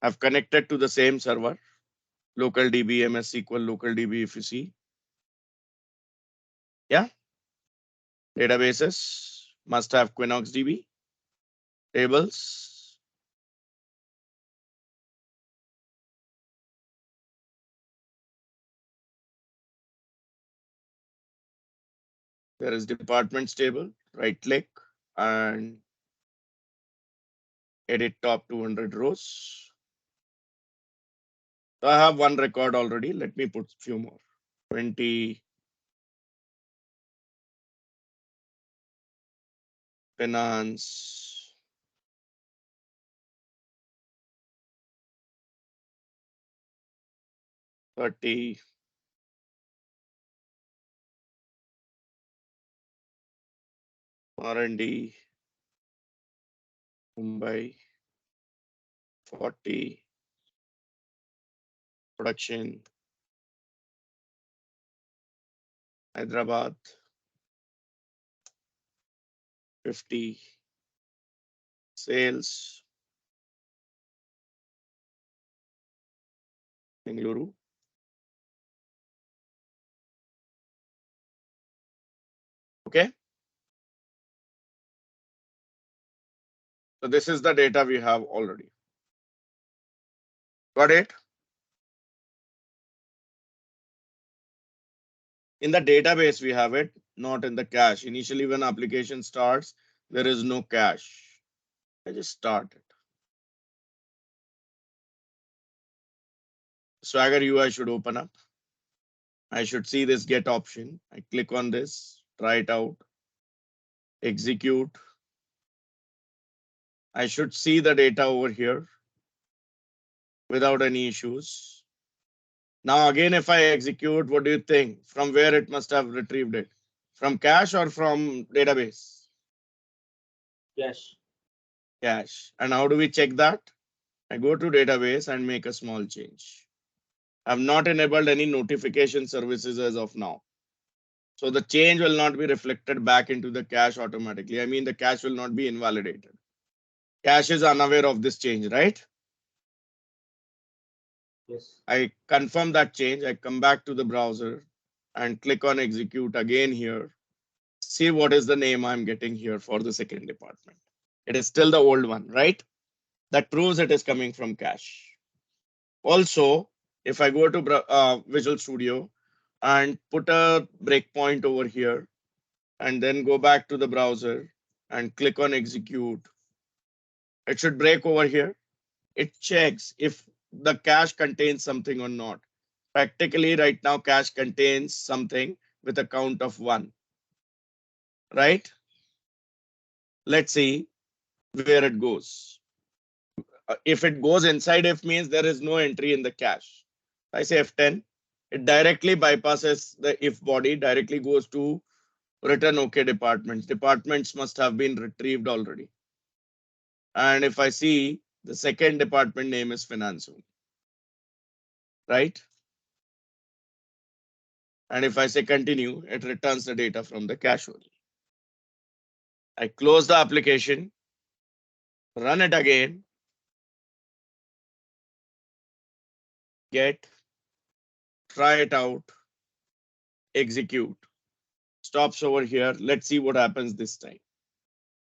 I've connected to the same server, local DB, MS SQL, local DB, if you see. Yeah. Databases must have Quinnox DB. Tables. There is departments table, right click and edit top 200 rows. So I have one record already. Let me put a few more. 20 finance. $30 R&D Mumbai, 40 production Hyderabad, 50 sales Bengaluru. Okay. So this is the data we have already. Got it? In the database, we have it, not in the cache. Initially, when application starts, there is no cache. I just start it. Swagger UI should open up. I should see this get option. I click on this, try it out, execute. I should see the data over here without any issues. Now, again, if I execute, what do you think? From where it must have retrieved it? From cache or from database? Yes. Cache. And how do we check that? I go to database and make a small change. I've not enabled any notification services as of now. So the change will not be reflected back into the cache automatically. I mean, the cache will not be invalidated. Cache is unaware of this change, right? Yes. I confirm that change. I come back to the browser and click on execute again here. See what is the name I'm getting here for the second department. It is still the old one, right? That proves it is coming from cache. Also, if I go to Visual Studio and put a breakpoint over here and then go back to the browser and click on execute, it should break over here. It checks if the cache contains something or not. Practically right now, cache contains something with a count of 1, right? Let's see where it goes. If it goes inside if means there is no entry in the cache. I say F10, it directly bypasses the if body, directly goes to return OK departments. Departments must have been retrieved already. And if I see the second department name is finance, right? And if I say continue, it returns the data from the cache only. I close the application, run it again, get, try it out, execute, stops over here. Let's see what happens this time.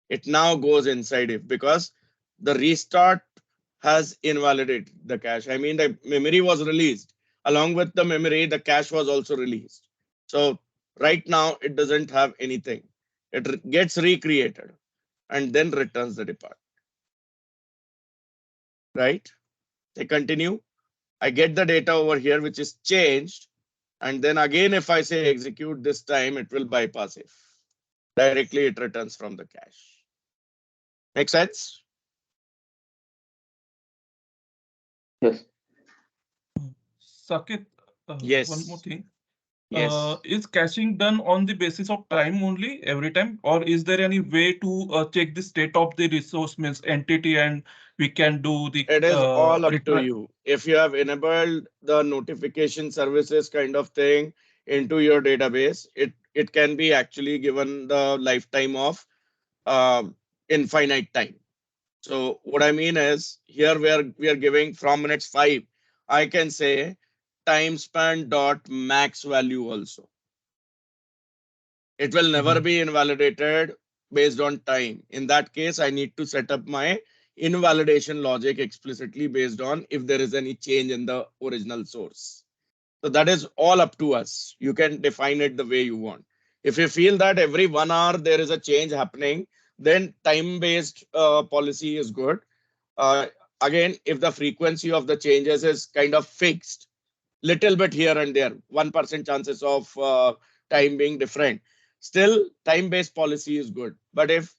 It now goes inside if because the restart has invalidated the cache. I mean, the memory was released. Along with the memory, the cache was also released. So right now it doesn't have anything. It gets recreated and then returns the department. Right? They continue. I get the data over here, which is changed. And then again, if I say execute this time, it will bypass if. Directly it returns from the cache. Make sense? Yes. Saket, Yes. one more thing. Yes. Is caching done on the basis of time only every time, or is there any way to check the state of the resource means entity and we can do the It is all up to retry? you. If you have enabled the notification services kind of thing into your database, it can be actually given the lifetime of infinite time. So what I mean is here we are giving from minutes 5. I can say time span dot max value also. It will never be invalidated based on time. In that case, I need to set up my invalidation logic explicitly based on if there is any change in the original source. So that is all up to us. You can define it the way you want. If you feel that every 1 hour there is a change happening, then time-based policy is good. Again, if the frequency of the changes is kind of fixed, little bit here and there, 1% chances of time being different, still time-based policy is good. But if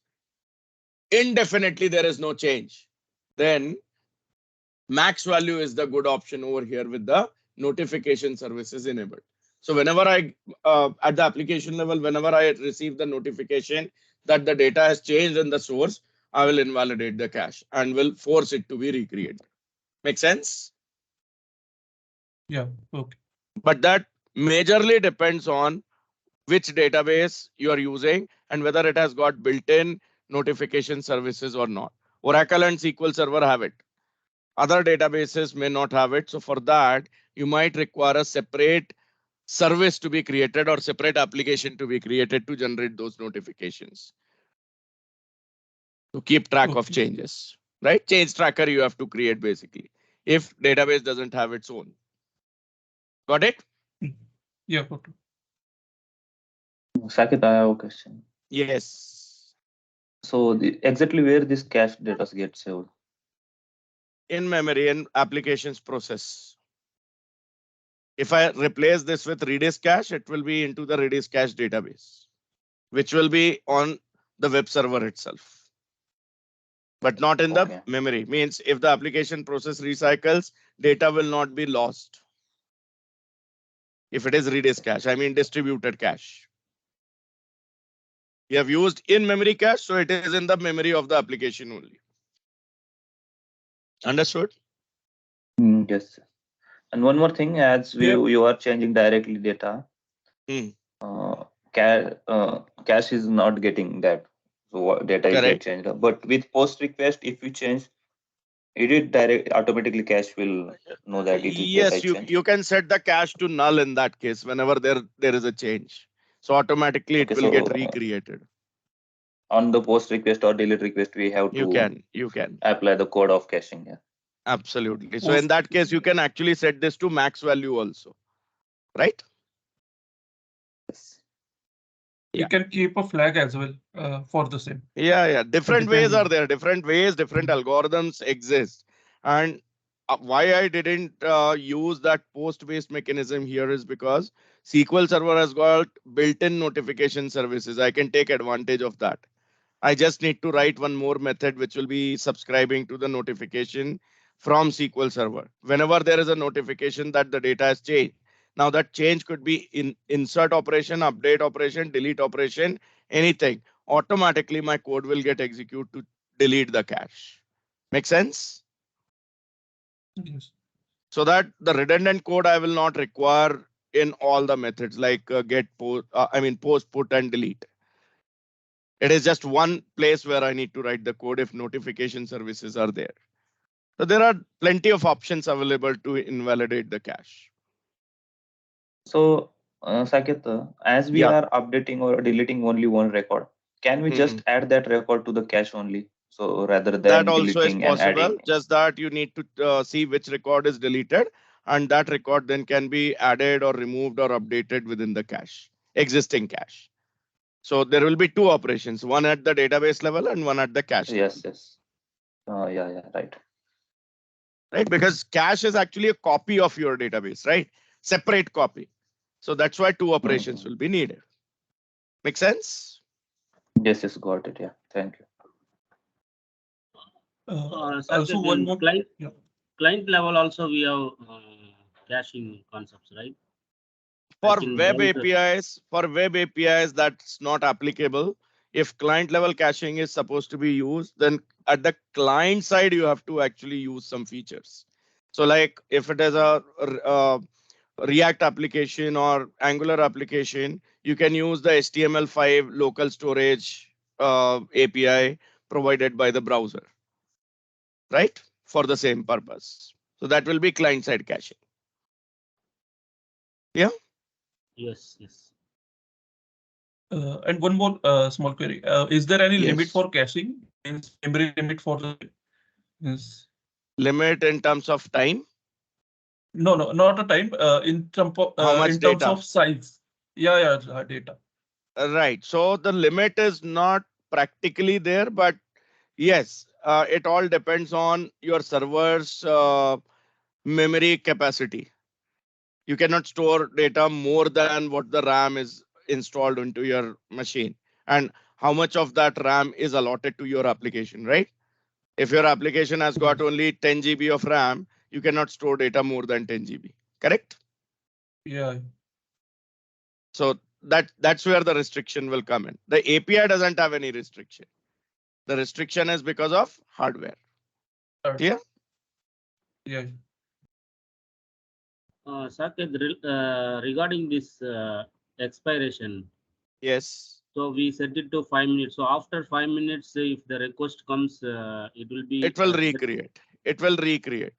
indefinitely there is no change, then max value is the good option over here with the notification services enabled. So whenever I, at the application level, whenever I receive the notification that the data has changed in the source, I will invalidate the cache and will force it to be recreated. Make sense? Yeah, okay. But that majorly depends on which database you are using and whether it has got built-in notification services or not. Oracle and SQL Server have it. Other databases may not have it. So for that, you might require a separate service to be created or separate application to be created to generate those notifications. To keep track of changes, right? Change tracker you have to create basically if database doesn't have its own. Got it? Yeah, okay. Saket, I have a question. Yes. So exactly where this cache data gets saved? In memory and applications process. If I replace this with Redis cache, it will be into the Redis cache database, which will be on the web server itself, but not in the memory. Means if the application process recycles, data will not be lost. If it is Redis cache, I mean distributed cache. We have used in-memory cache, so it is in the memory of the application only. Understood? Yes. And one more thing, as you are changing directly data, cache is not getting that. So what data is get changed. But with post request, if you change, it direct automatically cache will know that it is yes, you can set the cache to null in that case whenever there is a change. So automatically it will get recreated. On the post request or delete request, we have to you can apply the code of caching. Yeah. Absolutely. So in that case, you can actually set this to max value also, right? Yes. You can keep a flag as well for the same. Yeah. Different ways Depending. are there. Different ways, different algorithms exist. And why I didn't use that post-based mechanism here is because SQL Server has got built-in notification services. I can take advantage of that. I just need to write one more method which will be subscribing to the notification from SQL Server. Whenever there is a notification that the data has changed. Now that change could be in insert operation, update operation, delete operation, anything. Automatically my code will get executed to delete the cache. Make sense? Yes. So that the redundant code I will not require in all the methods like get, post, post, put and delete. It is just one place where I need to write the code if notification services are there. So there are plenty of options available to invalidate the cache. So, Saket, as we Yeah. are updating or deleting only one record, can we just add that record to the cache only? So rather That than also is deleting and possible. adding. Just that you need to see which record is deleted, and that record then can be added or removed or updated within the cache, existing cache. So there will be two operations, one at the database level and one at the cache level. Yes, yes. Yeah, right. Right? Because cache is actually a copy of your database, right? Separate copy. So that's why two operations will be needed. Make sense? Yes, got it. Yeah, thank you. Also, one more. Client level also we have caching concepts, right? For web APIs, that's not applicable. If client level caching is supposed to be used, then at the client side, you have to actually use some features. So like if it is a React application or Angular application, you can use the HTML5 local storage API provided by the browser, right? For the same purpose. So that will be client side caching. Yeah. Yes. And one more small query. Is there any limit for caching? Means memory limit for the yes. Limit in terms of time? No, not a time. How much In terms data? of size. Yeah, data. Right. So the limit is not practically there, but yes, it all depends on your server's memory capacity. You cannot store data more than what the RAM is installed into your machine and how much of that RAM is allotted to your application, right? If your application has got only 10 GB of RAM, you cannot store data more than 10 GB, correct? Yeah. So that's where the restriction will come in. The API doesn't have any restriction. The restriction is because of hardware. Yeah. Yeah. Saket, regarding this expiration. Yes. So we set it to 5 minutes. So after 5 minutes, if the request comes, it will be. It will recreate. It will recreate.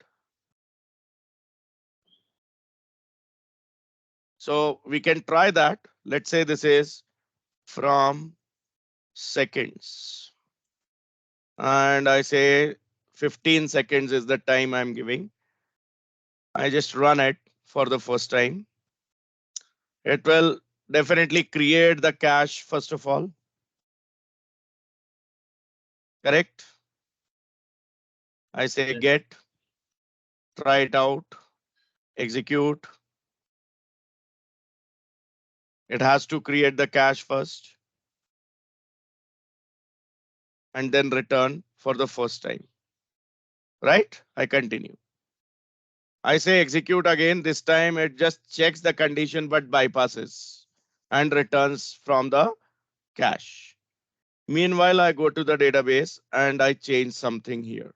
So we can try that. Let's say this is from seconds. And I say 15 seconds is the time I'm giving. I just run it for the first time. It will definitely create the cache first of all. Correct? I say get, try it out, execute. It has to create the cache first and then return for the first time. Right? I continue. I say execute again. This time it just checks the condition but bypasses and returns from the cache. Meanwhile, I go to the database and I change something here.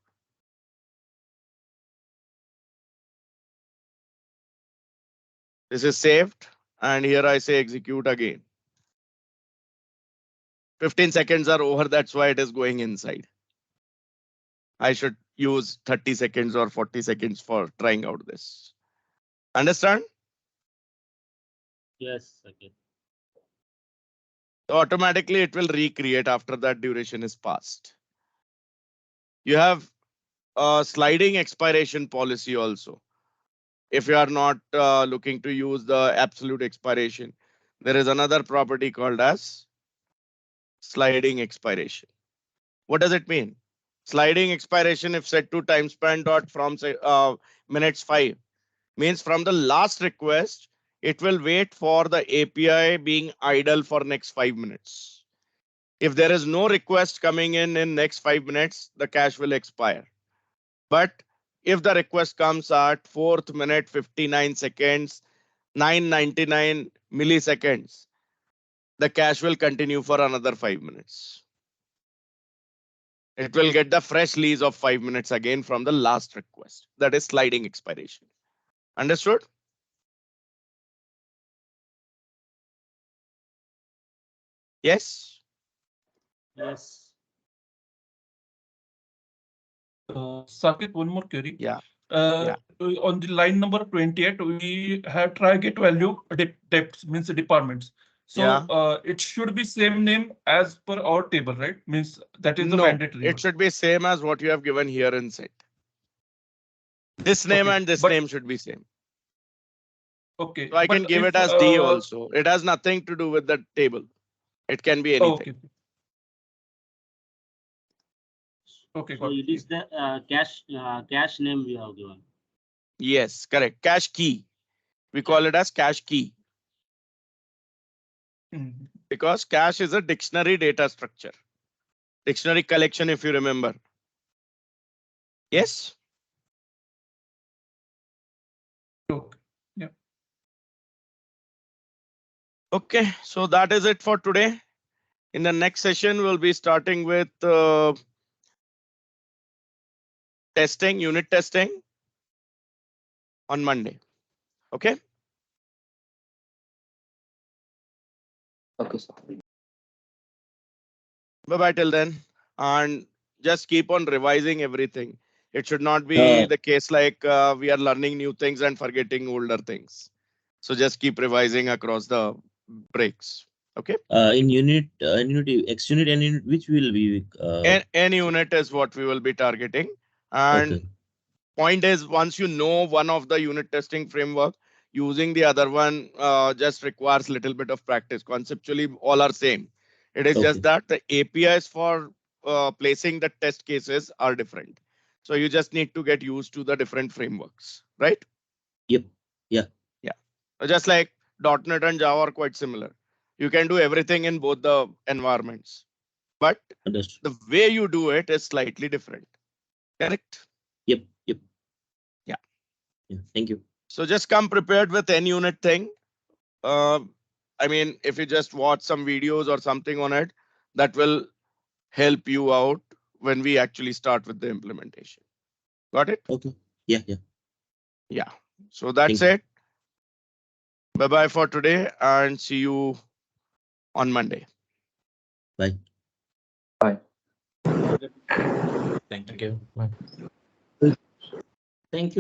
This is saved and here I say execute again. 15 seconds are over. That's why it is going inside. I should use 30 seconds or 40 seconds for trying out this. Understand? Yes. Okay. So automatically it will recreate after that duration is passed. You have sliding expiration policy also. If you are not looking to use the absolute expiration, there is another property called as sliding expiration. What does it mean? Sliding expiration, if set to time span dot from say minutes 5, means from the last request, it will wait for the API being idle for next 5 minutes. If there is no request coming in next 5 minutes, the cache will expire. But if the request comes at 4th minute 59 seconds, 999 milliseconds, the cache will continue for another 5 minutes. It will get the fresh lease of 5 minutes again from the last request. That is sliding expiration. Understood? Yes? Yes. Saket, one more query. Yeah. On the line number 28, we have try get value depths means departments. So Yeah. it should be same name as per our table, right? Means that is the No, mandatory. it should be same as what you have given here in set. This name Okay, and this but- name should be same. Okay. So I can but give if, it as D also. It has nothing to do with the table. It can be anything. Okay. Okay, So got it is the cache name we have given. Yes, correct. Cache key. We call it as cache key Mhm. because cache is a dictionary data structure. Dictionary collection, if you remember. Yes? Okay. Yeah. Okay, so that is it for today. In the next session, we'll be starting with testing, unit testing on Monday. Okay? Okay, sir. Bye-bye till then. And just keep on revising everything. It should not be the case like we are learning new things and forgetting older things. So just keep revising across the breaks. Okay? In unit, X unit, and unit, which will be? Any unit is what we will be targeting. And Okay. point is, once you know one of the unit testing framework, using the other one just requires little bit of practice. Conceptually, all are same. It is just Okay. that the APIs for placing the test cases are different. So you just need to get used to the different frameworks, right? Yep. Yeah. Yeah. Just like .NET and Java are quite similar. You can do everything in both the environments, but Understood. the way you do it is slightly different. Correct? Yep. Yep. Yeah. Yeah. Thank you. So just come prepared with any unit thing. I mean, if you just watch some videos or something on it, that will help you out when we actually start with the implementation. Got it? Okay. Yeah. Yeah. Yeah. So that's Thank it. Bye-bye for today and see you on Monday. Bye. Bye. Thank you. Bye. Thank you.